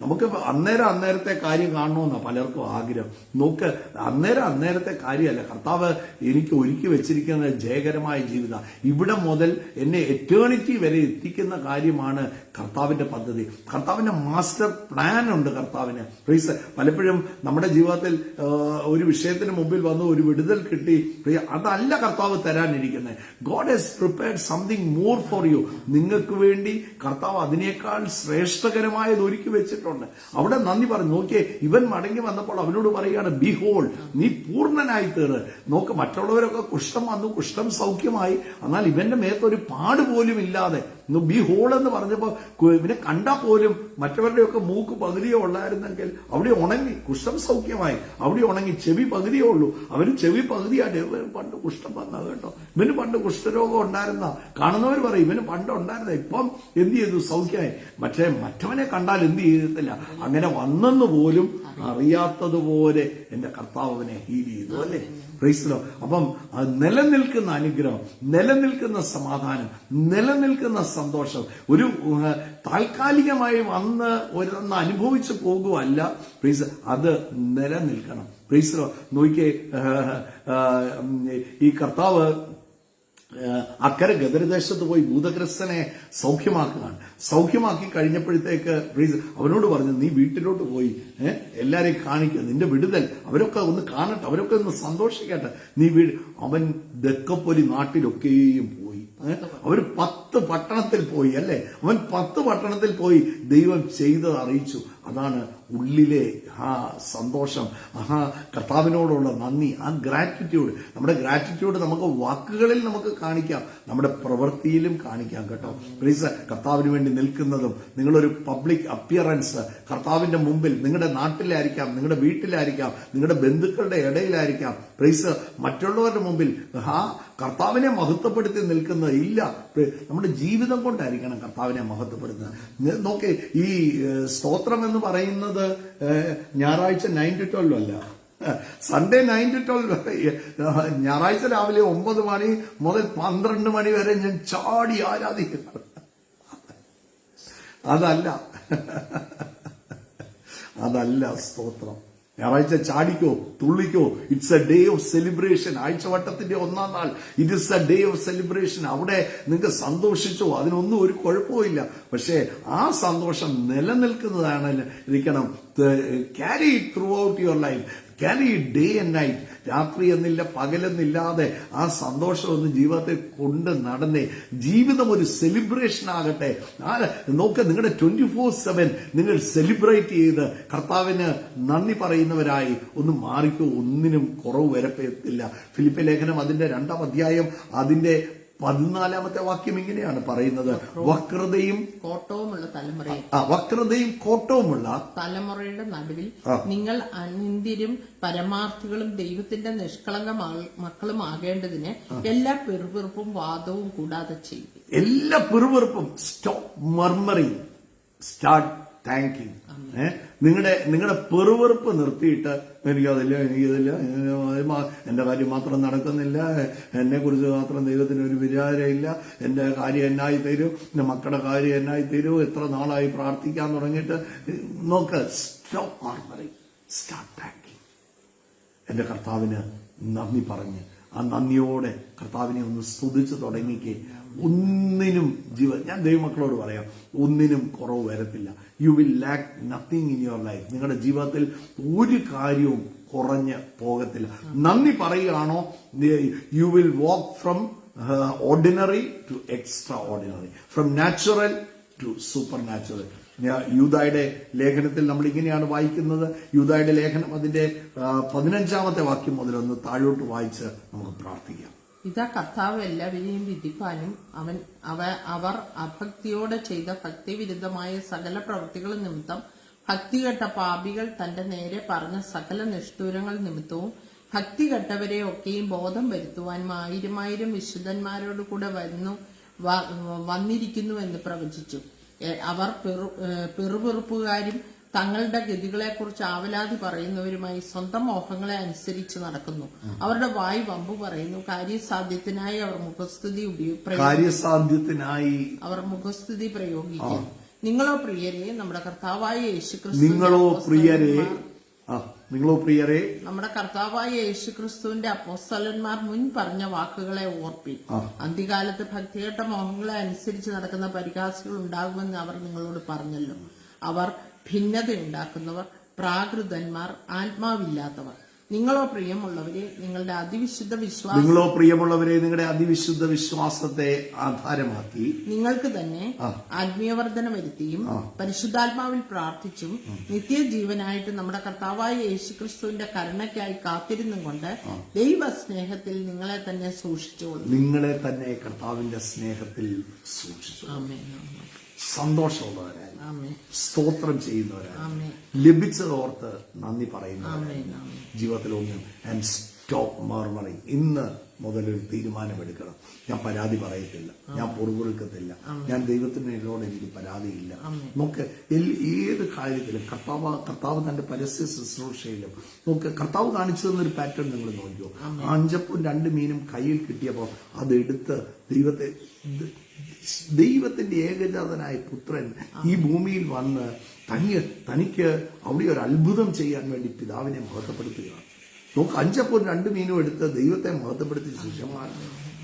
നമുക്ക് അന്നേരത്തെ കാര്യം കാണണമെന്നാണ് പലർക്കും ആഗ്രഹം. നോക്ക്, അന്നേരത്തെ കാര്യമല്ല. കർത്താവ് എനിക്ക് ഒരുക്കി വെച്ചിരിക്കുന്ന ജയകരമായ ജീവിതം, ഇവിടെ മുതൽ എന്നെ എറ്റേണിറ്റി വരെ എത്തിക്കുന്ന കാര്യമാണ് കർത്താവിന്റെ പദ്ധതി. കർത്താവിന്റെ മാസ്റ്റർ പ്ലാൻ ഉണ്ട് കർത്താവിന്. പലപ്പോഴും നമ്മുടെ ജീവിതത്തിൽ ഒരു വിഷയത്തിന് മുമ്പിൽ വന്ന് ഒരു വിടുതൽ കിട്ടി, അതല്ല കർത്താവ് തരാനിരിക്കുന്നത്. God has prepared something more for you. നിങ്ങൾക്ക് വേണ്ടി കർത്താവ് അതിനേക്കാൾ ശ്രേഷ്ഠകരമായത് ഒരുക്കി വെച്ചിട്ടുണ്ട്. അവിടെ നന്ദി പറഞ്ഞു. നോക്കിയേ, ഇവൻ മടങ്ങി വന്നപ്പോൾ അവനോട് പറയുകയാണ്, ബിഹോൾഡ്, നീ പൂർണ്ണനായി തീർന്ന്. നോക്ക്, മറ്റുള്ളവരൊക്കെ കുഷ്ഠം വന്നു, കുഷ്ഠം സൗഖ്യമായി, എന്നാൽ ഇവന്റെ മേത്തൊരു പാട് പോലും ഇല്ലാതെ. ബി ഹോൾ എന്ന് പറഞ്ഞപ്പോ ഇവനെ കണ്ടാ പോലും മറ്റവരുടെയൊക്കെ മൂക്ക് പകുതിയോ ഉള്ളായിരുന്നെങ്കിൽ അവിടെ ഉണങ്ങി, കുഷ്ഠം സൗഖ്യമായി. അവിടെ ഉണങ്ങി, ചെവി പകുതിയേ ഉള്ളൂ. അവന് ചെവി പകുതിയായിട്ട്. ഇവന് പണ്ട് കുഷ്ഠം വന്ന കേട്ടോ, ഇവന് പണ്ട് കുഷ്ഠരോഗം ഉണ്ടായിരുന്ന. കാണുന്നവർ പറയും ഇവന് പണ്ട് ഉണ്ടായിരുന്ന, ഇപ്പം എന്ത് ചെയ്തു? സൗഖ്യമായി. മറ്റവനെ കണ്ടാൽ എന്ത് ചെയ്തിട്ടില്ല, അങ്ങനെ വന്നെന്ന് പോലും അറിയാത്തതുപോലെ എന്റെ കർത്താവ് അവനെ ഹീൽ ചെയ്തു. അല്ലേ? പ്രൈസ്. അപ്പം നിലനിൽക്കുന്ന അനുഗ്രഹം, നിലനിൽക്കുന്ന സമാധാനം, നിലനിൽക്കുന്ന സന്തോഷം ഒരു താൽക്കാലികമായി വന്ന് ഒരെണ്ണം അനുഭവിച്ചു പോകുകയല്ല. പ്രൈസ്, അത് നിലനിൽക്കണം. പ്രൈസ്. നോക്കിയേ, ഈ കർത്താവ് അക്കരെ ഗദരദേശത്ത് പോയി ഭൂതഗ്രസ്തനെ സൗഖ്യമാക്കുകയാണ്. സൗഖ്യമാക്കി കഴിഞ്ഞപ്പോഴത്തേക്ക് അവനോട് പറഞ്ഞു, നീ വീട്ടിലോട്ട് പോയി എല്ലാരെയും കാണിക്കുക, നിന്റെ വിടുതൽ അവരൊക്കെ ഒന്ന് കാണട്ടെ, അവരൊക്കെ ഒന്ന് സന്തോഷിക്കട്ടെ. അവൻ ദക്കപ്പൊലി നാട്ടിലൊക്കെയും പോയി. അവർ 10 പട്ടണത്തിൽ പോയി. അല്ലെ? അവൻ 10 പട്ടണത്തിൽ പോയി ദൈവം ചെയ്തത് അറിയിച്ചു. അതാണ് ഉള്ളിലെ ആ സന്തോഷം, കർത്താവിനോടുള്ള നന്ദി, ആ ഗ്രാറ്റിറ്റ്യൂഡ്. നമ്മുടെ ഗ്രാറ്റിറ്റ്യൂഡ് നമുക്ക് വാക്കുകളിൽ നമുക്ക് കാണിക്കാം, നമ്മുടെ പ്രവൃത്തിയിലും കാണിക്കാം കേട്ടോ. പ്ലീസ്, കർത്താവിന് വേണ്ടി നിൽക്കുന്നതും നിങ്ങളൊരു പബ്ലിക് അപ്പിയറൻസ് കർത്താവിന്റെ മുമ്പിൽ, നിങ്ങളുടെ നാട്ടിലായിരിക്കാം, നിങ്ങളുടെ വീട്ടിലായിരിക്കാം, നിങ്ങളുടെ ബന്ധുക്കളുടെ ഇടയിലായിരിക്കാം. പ്ലീസ്, മറ്റുള്ളവരുടെ മുമ്പിൽ കർത്താവിനെ മഹത്വപ്പെടുത്തി നിൽക്കുന്നത് ഇല്ല. നമ്മുടെ ജീവിതം കൊണ്ടായിരിക്കണം കർത്താവിനെ മഹത്വപ്പെടുത്തുന്നത്. നോക്കേ, ഈ സ്തോത്രം എന്ന് പറയുന്നത് ഞായറാഴ്ച 9 to 12 അല്ല, സൺഡേ 9 to 12. ഞായറാഴ്ച രാവിലെ 9 മണി മുതൽ 12 മണി വരെ ഞാൻ ചാടി ആരാധിക്കുന്നു. അതല്ല സ്തോത്രം. ഞായറാഴ്ച ചാടിക്കോ, തുള്ളിക്കോ. It's a day of celebration. ആഴ്ചവട്ടത്തിന്റെ 1-ാം നാൾ, it is a day of celebration. അവിടെ നിങ്ങൾക്ക് സന്തോഷിച്ചോ, അതിനൊന്നും ഒരു കുഴപ്പമില്ല. പക്ഷേ ആ സന്തോഷം നിലനിൽക്കുന്നതാണ് ഇരിക്കണം. Carry it through out your life. Carry day and night, രാത്രി എന്നില്ല പകലെന്നില്ലാതെ ആ സന്തോഷം ഒന്ന് ജീവിതത്തെ കൊണ്ട് നടന്നേ. ജീവിതം ഒരു സെലിബ്രേഷൻ ആകട്ടെ. നോക്ക്, നിങ്ങളുടെ 24/7 നിങ്ങൾ സെലിബ്രേറ്റ് ചെയ്ത് കർത്താവിന് നന്ദി പറയുന്നവരായി ഒന്ന് മാറിക്കോ. ഒന്നിനും കുറവ് വരപ്പെത്തില്ല. ഫിലിപ്പി ലേഖനം അതിന്റെ 2-ാം അധ്യായം അതിന്റെ 14-ാമത്തെ വാക്യം ഇങ്ങനെയാണ് പറയുന്നത്, വക്രതയും കോട്ടവുമുള്ള തലമുറയുടെ നടുവിൽ നിങ്ങൾ അനിന്ത്യരും പരമാർത്ഥികളും ദൈവത്തിന്റെ നിഷ്കളങ്ക മക്കളും ആകേണ്ടതിന് എല്ലാ പെറുപെറുപ്പും വാദവും കൂടാതെ ചെയ്യും. എല്ലാ പെറുപെറുപ്പും സ്റ്റോപ്പ് മർമറിങ്, സ്റ്റാർട്ട് താങ്കിങ്. നിങ്ങളുടെ പെറുവെറുപ്പ് നിർത്തിയിട്ട് എനിക്കതില്ല, എന്റെ കാര്യം മാത്രം നടക്കുന്നില്ല, എന്നെ കുറിച്ച് മാത്രം ദൈവത്തിന് ഒരു വിചാരമില്ല, എന്റെ കാര്യം എന്നായി തീരും, എന്റെ മക്കളുടെ കാര്യം എന്നായി തീരും, എത്ര നാളായി പ്രാർത്ഥിക്കാൻ തുടങ്ങിയിട്ട്. നോക്ക്, സ്റ്റോപ്പ് മർമറിങ്, സ്റ്റാർട്ട് താങ്കിങ്. എന്റെ കർത്താവിന് നന്ദി പറഞ്ഞ് ആ നന്ദിയോടെ കർത്താവിനെ ഒന്ന് സ്തുതിച്ച് തുടങ്ങിക്കേ. ഒന്നിനും ഞാൻ ദൈവമക്കളോട് പറയാം, ഒന്നിനും കുറവ് വരത്തില്ല. You will lack nothing in your life. നിങ്ങളുടെ ജീവിതത്തിൽ ഒരു കാര്യവും കുറഞ്ഞ് പോകത്തില്ല. നന്ദി പറയുകയാണോ, you will walk from ordinary to extraordinary, from natural to supernatural. യൂദായുടെ ലേഖനത്തിൽ നമ്മൾ ഇങ്ങനെയാണ് വായിക്കുന്നത്. യൂദായുടെ ലേഖനം അതിന്റെ 15-ാമത്തെ വാക്യം മുതൽ ഒന്ന് താഴോട്ട് വായിച്ച് നമുക്ക് പ്രാർത്ഥിക്കാം. ഇതാ കർത്താവ് എല്ലാവരെയും വിധിപ്പാനും അവർ അഭക്തിയോടെ ചെയ്ത ഭക്തിവിരുദ്ധമായ സകല പ്രവൃത്തികൾ നിമിത്തം ഭക്തികെട്ട പാപികൾ തന്റെ നേരെ പറഞ്ഞ സകല നിഷ്ഠൂരങ്ങൾ നിമിത്തവും ഭക്തികെട്ടവരെ ഒക്കെയും ബോധം വരുത്തുവാനും 1000 വിശുദ്ധന്മാരോട് കൂടെ വന്നിരിക്കുന്നു എന്ന് പ്രവചിച്ചു. അവർ പെറുപെറുപ്പുകാരും തങ്ങളുടെ ഗതികളെക്കുറിച്ച് ആവലാതി പറയുന്നവരുമായി സ്വന്തം മോഹങ്ങളെ അനുസരിച്ച് നടക്കുന്നു. അവരുടെ വായ് വമ്പു പറയുന്നു. കാര്യസാധ്യത്തിനായി അവർ മുഖസ്തുതി പ്രയോഗിക്കുന്നു. നിങ്ങളോ പ്രിയരെ, നമ്മുടെ കർത്താവായ നമ്മുടെ കർത്താവായ യേശുക്രിസ്തുവിന്റെ അപ്പോസ്തലന്മാർ മുൻ പറഞ്ഞ വാക്കുകളെ ഓർപ്പിൻ. അന്ത്യകാലത്ത് ഭക്തികെട്ട മോഹങ്ങളെ അനുസരിച്ച് നടക്കുന്ന പരിഹാസികൾ ഉണ്ടാകുമെന്ന് അവർ നിങ്ങളോട് പറഞ്ഞല്ലോ. അവർ ഭിന്നതയുണ്ടാക്കുന്നവർ, പ്രാകൃതന്മാർ, ആത്മാവില്ലാത്തവർ. നിങ്ങളോ പ്രിയമുള്ളവരെ നിങ്ങളുടെ അതിവിശുദ്ധ വിശ്വാസത്തെ ആധാരമാക്കി നിങ്ങൾക്ക് തന്നെ ആത്മീയവർദ്ധന വരുത്തിയും പരിശുദ്ധാത്മാവിൽ പ്രാർത്ഥിച്ചും നിത്യജീവനായിട്ട് നമ്മുടെ കർത്താവായ യേശുക്രിസ്തുവിന്റെ കരുണയ്ക്കായി കാത്തിരുന്നും കൊണ്ട് ദൈവ സ്നേഹത്തിൽ നിങ്ങളെ തന്നെ സൂക്ഷിച്ചോളൂ. നിങ്ങളെ തന്നെ കർത്താവിന്റെ സ്നേഹത്തിൽ സൂക്ഷിച്ചു. സന്തോഷമുള്ളവരായി, സ്തോത്രം ചെയ്യുന്നവരായി, ലഭിച്ചതോർത്ത് നന്ദി പറയുന്നവരായി ജീവിതത്തിൽ ഒന്നും. And stop murmuring. ഇന്ന് മുതലൊരു തീരുമാനമെടുക്കണം. ഞാൻ പരാതി പറയത്തില്ല, ഞാൻ പൊറുപൊറുക്കത്തില്ല, ഞാൻ ദൈവത്തിനോട് എനിക്ക് പരാതിയില്ല. നമുക്ക് ഏത് കാര്യത്തിലും കർത്താവ് തന്റെ പരസ്യ ശുശ്രൂഷയിലും നമുക്ക് കർത്താവ് കാണിച്ചു തന്നൊരു പാറ്റേൺ നിങ്ങൾ നോക്കിയോ. 5 അപ്പവും 2 മീനും കയ്യിൽ കിട്ടിയപ്പോൾ അതെടുത്ത് ദൈവത്തിന്റെ ഏകജാതനായ പുത്രൻ ഈ ഭൂമിയിൽ വന്ന് തനിക്ക് അവിടെ ഒരു അത്ഭുതം ചെയ്യാൻ വേണ്ടി പിതാവിനെ മഹത്വപ്പെടുത്തുകയാണ്. നമുക്ക് 5 അപ്പവും 2 മീനും എടുത്ത് ദൈവത്തെ മഹത്വപ്പെടുത്തിയ ശിഷ്യന്മാർ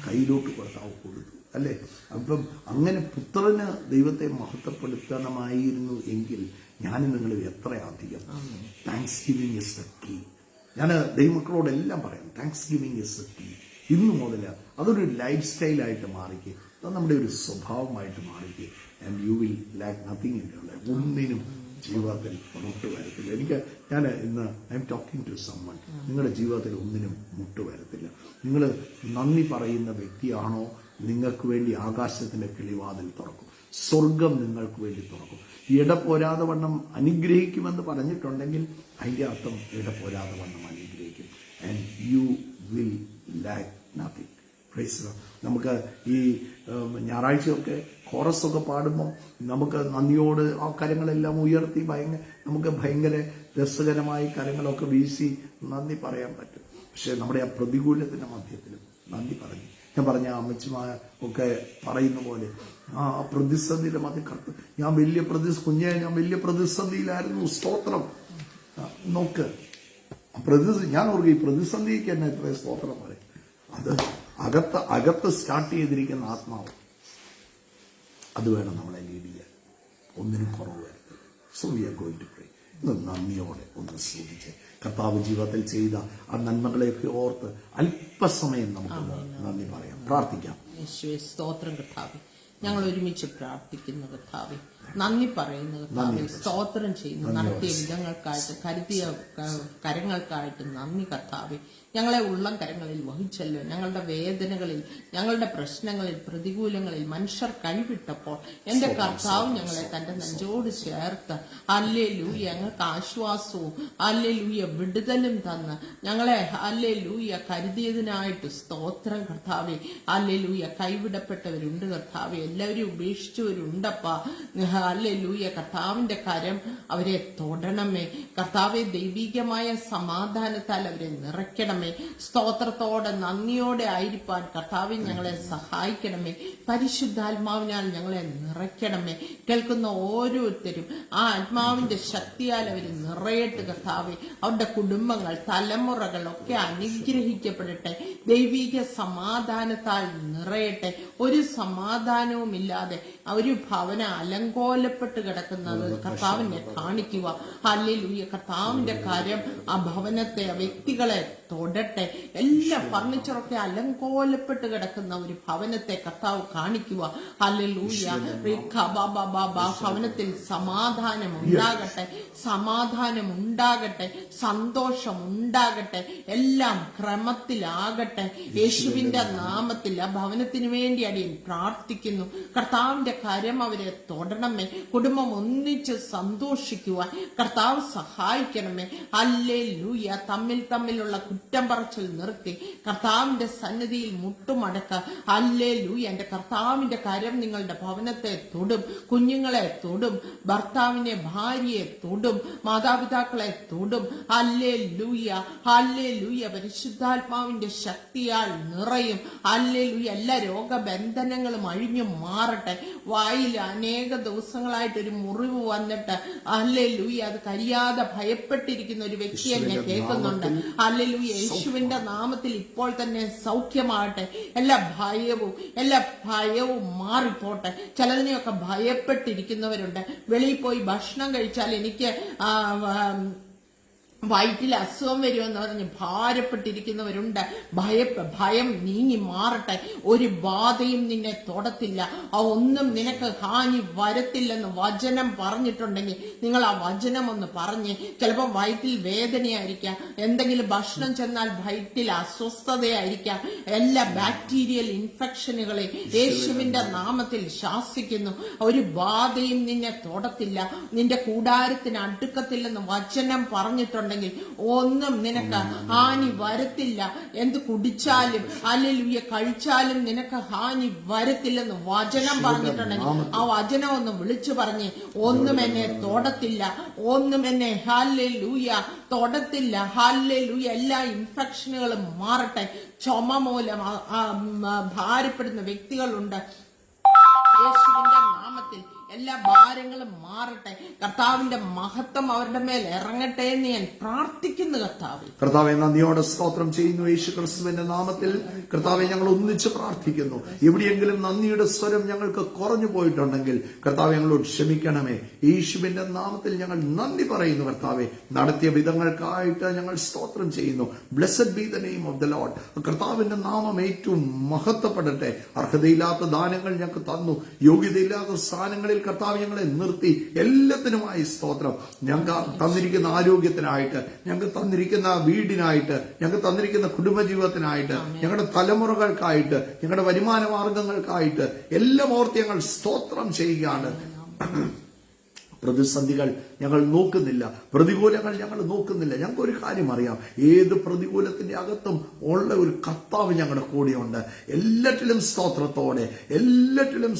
കയ്യിലോട്ട് കൊടുത്തു, അല്ലെ? അപ്പം അങ്ങനെ പുത്രന് ദൈവത്തെ മഹത്വപ്പെടുത്തണമായിരുന്നു എങ്കിൽ ഞാനും നിങ്ങൾ എത്ര അധികം. Thanksgiving is the key. ഞാൻ ദൈവമക്കളോടെല്ലാം പറയാം, thanksgiving is the key. ഇന്നു മുതൽ അതൊരു ലൈഫ് സ്റ്റൈലായിട്ട് മാറിക്കുക, അത് നമ്മുടെ ഒരു സ്വഭാവമായിട്ട് മാറിക്കുക. And you will lack nothing in your life. ഒന്നിനും ജീവിതത്തിൽ മുട്ട് വരത്തില്ല. ഞാൻ ഇന്ന് I am talking to summon. നിങ്ങളുടെ ജീവിതത്തിൽ ഒന്നിനും മുട്ട് വരത്തില്ല. നിങ്ങൾ നന്ദി പറയുന്ന വ്യക്തിയാണോ, നിങ്ങൾക്ക് വേണ്ടി ആകാശത്തിന്റെ കിളിവാതിൽ തുറക്കും, സ്വർഗം നിങ്ങൾക്ക് വേണ്ടി തുറക്കും. ഇടപോരാതെ വണ്ണം അനുഗ്രഹിക്കുമെന്ന് പറഞ്ഞിട്ടുണ്ടെങ്കിൽ അതിന്റെ അർത്ഥം ഇടപോരാതെ വണ്ണം അനുഗ്രഹിക്കും. And you will lack nothing. നമുക്ക് ഈ ഞായറാഴ്ചയൊക്കെ കോറസൊക്കെ പാടുമ്പോൾ നമുക്ക് നന്ദിയോട് ആ കരങ്ങളെല്ലാം ഉയർത്തി നമുക്ക് ഭയങ്കര രസകരമായി കരങ്ങളൊക്കെ വീശി നന്ദി പറയാൻ പറ്റും. പക്ഷെ നമ്മുടെ ആ പ്രതികൂലത്തിന്റെ മധ്യത്തിലും നന്ദി പറഞ്ഞു. ഞാൻ പറഞ്ഞ അമ്മച്ചിമാർ ഒക്കെ പറയുന്ന പോലെ ആ പ്രതിസന്ധിയുടെ മധ്യ ഞാൻ വലിയ പ്രതിസന്ധിയിലായിരുന്നു. സ്തോത്രം. നോക്ക്, ഞാൻ ഓർക്കുക ഈ പ്രതിസന്ധിക്ക് തന്നെ എത്ര സ്തോത്രം പറയും. അത് അകത്ത് സ്റ്റാർട്ട് ചെയ്തിരിക്കുന്ന ആത്മാവ്, അത് വേണം നമ്മളെ ലീഡ് ചെയ്യാൻ. ഒന്നിനും കുറവ് വരരുത്. So we are going to pray. നന്ദിയോടെ ഒന്ന് ശ്രദ്ധിച്ച് കർത്താവ് ജീവിതത്തിൽ ചെയ്ത ആ നന്മകളെയൊക്കെ ഓർത്ത് അല്പസമയം നമുക്ക് നന്ദി പറയാം, പ്രാർത്ഥിക്കാം. യേശുവേ സ്തോത്രം കർത്താവേ, ഞങ്ങൾ ഒരുമിച്ച് പ്രാർത്ഥിക്കുന്നു കർത്താവേ, നന്ദി പറയുന്നു കർത്താവേ, സ്തോത്രം ചെയ്യുന്നു. നടത്തിയ വിധങ്ങൾക്കായിട്ട്, കരുതിയ കരങ്ങൾക്കായിട്ട് നന്ദി കർത്താവേ. ഞങ്ങളെ ഉള്ളം കരങ്ങളിൽ വഹിച്ചല്ലോ. ഞങ്ങളുടെ വേദനകളിൽ, ഞങ്ങളുടെ പ്രശ്നങ്ങളിൽ, പ്രതികൂലങ്ങളിൽ മനുഷ്യർ കൈവിട്ടപ്പോൾ എന്റെ കർത്താവ് ഞങ്ങളെ തന്റെ നെഞ്ചോട് ചേർത്ത് ഹല്ലേലൂയ ഞങ്ങൾക്ക് ആശ്വാസവും ഹല്ലേലൂയ വിടുതലും തന്ന് ഞങ്ങളെ ഹല്ലേലൂയ കരുതിയതിനായിട്ട് സ്തോത്രം കർത്താവേ. ഹല്ലേലൂയ കൈവിടപ്പെട്ടവരുണ്ട് കർത്താവേ, എല്ലാവരും ഉപേക്ഷിച്ചവരുണ്ടപ്പാ. ഹല്ലേലൂയ കർത്താവിന്റെ കരം അവരെ തൊടണമേ കർത്താവെ. ദൈവികമായ സമാധാനത്താൽ അവരെ നിറയ്ക്കണമേ. സ്തോത്രത്തോടെ നന്ദിയോടെ ആയിരിക്കാൻ കർത്താവിൻ ഞങ്ങളെ സഹായിക്കണമേ. പരിശുദ്ധാത്മാവിനാൽ ഞങ്ങളെ നിറയ്ക്കണമേ. കേൾക്കുന്ന ഓരോരുത്തരും ആ ആത്മാവിന്റെ ശക്തിയാൽ അവർ നിറയട്ടെ കർത്താവെ. അവരുടെ കുടുംബങ്ങൾ, തലമുറകൾ ഒക്കെ അനുഗ്രഹിക്കപ്പെടട്ടെ. ദൈവിക സമാധാനത്താൽ നിറയട്ടെ. ഒരു സമാധാനവുമില്ലാതെ ഒരു ഭവന അലങ്കോലപ്പെട്ട് കിടക്കുന്നത് കർത്താവിനെ കാണിക്കുക. ഹല്ലേലൂയ കർത്താവിന്റെ കാര്യം ആ ഭവനത്തെ, ആ വ്യക്തികളെ തൊടട്ടെ. എല്ലാ ഫർണിച്ചറൊക്കെ അലങ്കോലപ്പെട്ട് കിടക്കുന്ന ഒരു ഭവനത്തെ കർത്താവ് കാണിക്കുക. ഹല്ലേലൂയ. ഭവനത്തിൽ സമാധാനം ഉണ്ടാകട്ടെ, സമാധാനം ഉണ്ടാകട്ടെ, സന്തോഷം ഉണ്ടാകട്ടെ, എല്ലാം ക്രമത്തിലാകട്ടെ. യേശുവിന്റെ നാമത്തിൽ ആ ഭവനത്തിന് വേണ്ടി അടിയൻ പ്രാർത്ഥിക്കുന്നു. കർത്താവിന്റെ കാര്യം അവരെ തൊടണമേ. കുടുംബം ഒന്നിച്ച് സന്തോഷിക്കുവാൻ കർത്താവ് സഹായിക്കണമേ. ഹല്ലേലൂയ. തമ്മിലുള്ള കുറ്റം പറച്ചിൽ നിർത്തി കർത്താവിന്റെ സന്നിധിയിൽ മുട്ടുമടക്ക. ഹല്ലേലൂയ. എന്റെ കർത്താവിന്റെ കാര്യം നിങ്ങളുടെ ഭവനത്തെ തൊടും, കുഞ്ഞുങ്ങളെ തൊടും, ഭർത്താവിനെ, ഭാര്യയെ തൊടും, മാതാപിതാക്കളെ തൊടും. ഹല്ലേലൂയ. ഹല്ലേലൂയ. പരിശുദ്ധാത്മാവിന്റെ ശക്തിയാൽ നിറയും. ഹല്ലേലൂയ. എല്ലാ രോഗബന്ധനങ്ങളും അഴിഞ്ഞു മാറട്ടെ. വായിൽ അനേക ദിവസങ്ങളായിട്ടൊരു മുറിവ് വന്നിട്ട് ഹല്ലേലൂയ അത് കരിയാതെ ഭയപ്പെട്ടിരിക്കുന്ന ഒരു വ്യക്തി എന്നെ കേൾക്കുന്നുണ്ട്. ഹല്ലേലൂയ. യേശുവിന്റെ നാമത്തിൽ ഇപ്പോൾ തന്നെ സൗഖ്യമാകട്ടെ. എല്ലാ ഭയവും മാറിപ്പോട്ടെ. ചിലതിനെയൊക്കെ ഭയപ്പെട്ടിരിക്കുന്നവരുണ്ട്. വെളിയിൽ പോയി ഭക്ഷണം കഴിച്ചാൽ എനിക്ക് വയറ്റിൽ അസുഖം വരുമെന്ന് പറഞ്ഞ് ഭാരപ്പെട്ടിരിക്കുന്നവരുണ്ട്. ഭയം നീങ്ങി മാറട്ടെ. ഒരു ബാധയും നിന്നെ തൊടത്തില്ല. ഒന്നും നിനക്ക് ഹാനി വരത്തില്ലെന്ന് വചനം പറഞ്ഞിട്ടുണ്ടെങ്കിൽ നിങ്ങൾ ആ വചനം ഒന്ന് പറഞ്ഞ്. ചിലപ്പോൾ വയറ്റിൽ വേദനയായിരിക്കാം, എന്തെങ്കിലും ഭക്ഷണം ചെന്നാൽ വയറ്റിൽ അസ്വസ്ഥതയായിരിക്കാം. എല്ലാ ബാക്ടീരിയൽ ഇൻഫെക്ഷനുകളെ യേശുവിന്റെ നാമത്തിൽ ശാസിക്കുന്നു. ഒരു ബാധയും നിന്നെ തൊടത്തില്ല, നിന്റെ കൂടാരത്തിന് അടുക്കത്തില്ലെന്ന് വചനം പറഞ്ഞിട്ടുണ്ടെങ്കിൽ ഒന്നും നിനക്ക് ഹാനി വരത്തില്ല. എന്ത് കുടിച്ചാലും ഹല്ലേലൂയ കഴിച്ചാലും നിനക്ക് ഹാനി വരത്തില്ലെന്ന് വചനം പറഞ്ഞിട്ടുണ്ടെങ്കിൽ ആ വചനം ഒന്ന് വിളിച്ചു പറഞ്ഞ്. ഒന്നും എന്നെ തൊടത്തില്ല, ഒന്നും എന്നെ ഹല്ലേലൂയ തൊടത്തില്ല. ഹല്ലേലൂയ. എല്ലാ ഇൻഫെക്ഷനുകളും മാറട്ടെ. ചുമ മൂലം ഭാരപ്പെടുന്ന വ്യക്തികളുണ്ട്. യേശുവിന്റെ നാമത്തിൽ എല്ലാ ഭാരങ്ങളും മാറട്ടെ. കർത്താവിന്റെ മഹത്വം അവരുടെ മേൽ ഇറങ്ങട്ടെ എന്ന് ഞാൻ പ്രാർത്ഥിക്കുന്നു. കർത്താവെ നന്ദിയോടെ സ്തോത്രം ചെയ്യുന്നു. യേശു ക്രിസ്തുവിന്റെ നാമത്തിൽ കർത്താവെ ഞങ്ങൾ ഒന്നിച്ച് പ്രാർത്ഥിക്കുന്നു. എവിടെയെങ്കിലും നന്ദിയുടെ സ്വരം ഞങ്ങൾക്ക് കുറഞ്ഞു പോയിട്ടുണ്ടെങ്കിൽ കർത്താവെ ഞങ്ങളോട് ക്ഷമിക്കണമേ. യേശുവിന്റെ നാമത്തിൽ ഞങ്ങൾ നന്ദി പറയുന്നു. കർത്താവെ നടത്തിയ വിധങ്ങൾക്കായിട്ട് ഞങ്ങൾ സ്തോത്രം ചെയ്യുന്നു. Blessed B the name of the Lord. കർത്താവിന്റെ നാമം ഏറ്റവും മഹത്വപ്പെടട്ടെ. അർഹതയില്ലാത്ത ദാനങ്ങൾ ഞങ്ങൾക്ക് തന്നു, യോഗ്യതയില്ലാത്ത സ്ഥാനങ്ങളിൽ കർത്താവ് ഞങ്ങളെ നിർത്തി. എല്ലാത്തിനുമായി സ്തോത്രം. ഞങ്ങൾക്ക് തന്നിരിക്കുന്ന ആരോഗ്യത്തിനായിട്ട്, ഞങ്ങൾക്ക് തന്നിരിക്കുന്ന വീടിനായിട്ട്, ഞങ്ങൾക്ക് തന്നിരിക്കുന്ന കുടുംബജീവിതത്തിനായിട്ട്, ഞങ്ങളുടെ തലമുറകൾക്കായിട്ട്, ഞങ്ങളുടെ വരുമാന മാർഗങ്ങൾക്കായിട്ട് എല്ലാം ഓർത്ത് ഞങ്ങൾ സ്തോത്രം ചെയ്യുകയാണ്. പ്രതിസന്ധികൾ ഞങ്ങൾ നോക്കുന്നില്ല, പ്രതികൂലങ്ങൾ ഞങ്ങൾ നോക്കുന്നില്ല. ഞങ്ങൾക്ക് ഒരു കാര്യം അറിയാം, ഏത് പ്രതികൂലത്തിന്റെ അകത്തും ഉള്ള ഒരു കർത്താവ് ഞങ്ങളുടെ കൂടെയുണ്ട്. എല്ലാറ്റിലും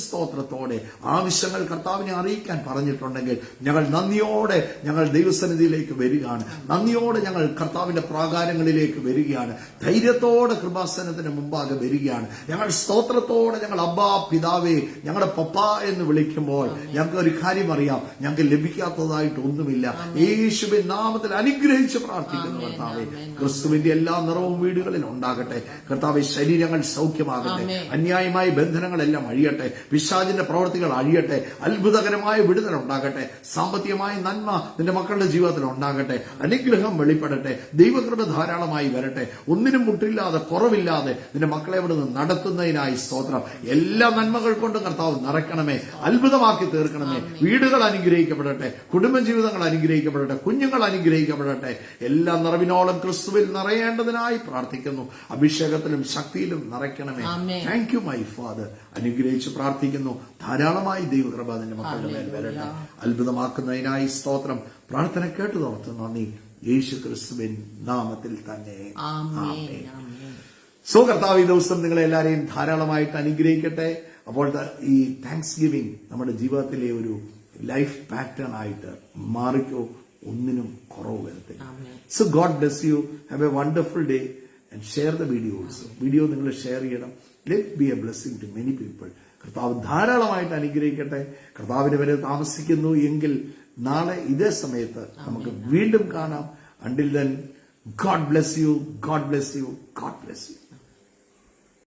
സ്തോത്രത്തോടെ ആവശ്യങ്ങൾ കർത്താവിനെ അറിയിക്കാൻ പറഞ്ഞിട്ടുണ്ടെങ്കിൽ ഞങ്ങൾ നന്ദിയോടെ ഞങ്ങൾ ദൈവസന്നിധിയിലേക്ക് വരികയാണ്. നന്ദിയോടെ ഞങ്ങൾ കർത്താവിന്റെ പ്രാകാരങ്ങളിലേക്ക് വരികയാണ്. ധൈര്യത്തോടെ കൃപാസനത്തിന് മുമ്പാകെ വരികയാണ്. ഞങ്ങൾ സ്തോത്രത്തോടെ ഞങ്ങൾ അബ്ബാ പിതാവേ, ഞങ്ങളുടെ പപ്പ എന്ന് വിളിക്കുമ്പോൾ ഞങ്ങൾക്ക് ഒരു കാര്യം അറിയാം, ഞങ്ങൾക്ക് ലഭിക്കാത്തതായിട്ട് ഒന്നുമില്ല. യേശുവിൻ നാമത്തിൽ അനുഗ്രഹിച്ച് പ്രാർത്ഥിക്കുന്നു കർത്താവെ. ക്രിസ്തുവിന്റെ എല്ലാ നിറവും വീടുകളിൽ ഉണ്ടാകട്ടെ കർത്താവെ. ശരീരങ്ങൾ സൗഖ്യമാകട്ടെ, അന്യായമായ ബന്ധനങ്ങളെല്ലാം അഴിയട്ടെ, പിശാചിന്റെ പ്രവൃത്തികൾ അഴിയട്ടെ, അത്ഭുതകരമായ വിടുതൽ ഉണ്ടാകട്ടെ, സാമ്പത്തികമായ നന്മ നിന്റെ മക്കളുടെ ജീവിതത്തിൽ ഉണ്ടാകട്ടെ, അനുഗ്രഹം വെളിപ്പെടട്ടെ, ദൈവകൃപ ധാരാളമായി വരട്ടെ, ഒന്നിനും മുട്ടില്ലാതെ കുറവില്ലാതെ നിന്റെ മക്കളെ ഇവിടുന്ന് നടത്തുന്നതിനായി സ്തോത്രം. എല്ലാ നന്മകൾ കൊണ്ട് കർത്താവ് നിറയ്ക്കണമേ, അത്ഭുതമാക്കി തീർക്കണമേ. വീടുകൾ അനുഗ്രഹിക്കപ്പെടട്ടെ, കുടുംബജീവിതങ്ങൾ അനുഗ്രഹിക്കപ്പെടട്ടെ, കുഞ്ഞുങ്ങൾ അനുഗ്രഹിക്കപ്പെടട്ടെ. എല്ലാ നിറവിനോളം ക്രിസ്തുവിൽ നിറയേണ്ടതിനായി പ്രാർത്ഥിക്കുന്നു. അഭിഷേകത്തിലും ശക്തിയിലും നിറയ്ക്കണമേ. Thank you my father. അനുഗ്രഹിച്ച് പ്രാർത്ഥിക്കുന്നു. ധാരാളമായി ദൈവകൃപ നിന്റെ മക്കളുടെ മേൽ വരട്ടെ. അത്ഭുതമാക്കുന്നതിനായി സ്തോത്രം. പ്രാർത്ഥന കേട്ടു തോർത്ത് നന്ദി. യേശു ക്രിസ്തുവിൻ നാമത്തിൽ തന്നെ ആമേൻ. സോ കർത്താവ് ഈ ദിവസം നിങ്ങളെ എല്ലാവരെയും ധാരാളമായിട്ട് അനുഗ്രഹിക്കട്ടെ. അപ്പോൾ ഈ താങ്ക്സ് ഗിവിംഗ് നമ്മുടെ ജീവിതത്തിലെ ഒരു ലൈഫ് പാറ്റേൺ ആയിട്ട് മാറിക്കോ, ഒന്നിനും കുറവ് വരത്തില്ല. So God bless you. Have a wonderful day and share the video also. Video നിങ്ങൾ ഷെയർ ചെയ്യണം. Let be a blessing to many people. കർത്താവ് ധാരാളമായിട്ട് അനുഗ്രഹിക്കട്ടെ. കർത്താവിന് വരെ താമസിക്കുന്നു എങ്കിൽ നാളെ ഇതേ സമയത്ത് നമുക്ക് വീണ്ടും കാണാം. Until then, God bless you, God bless you, God bless you.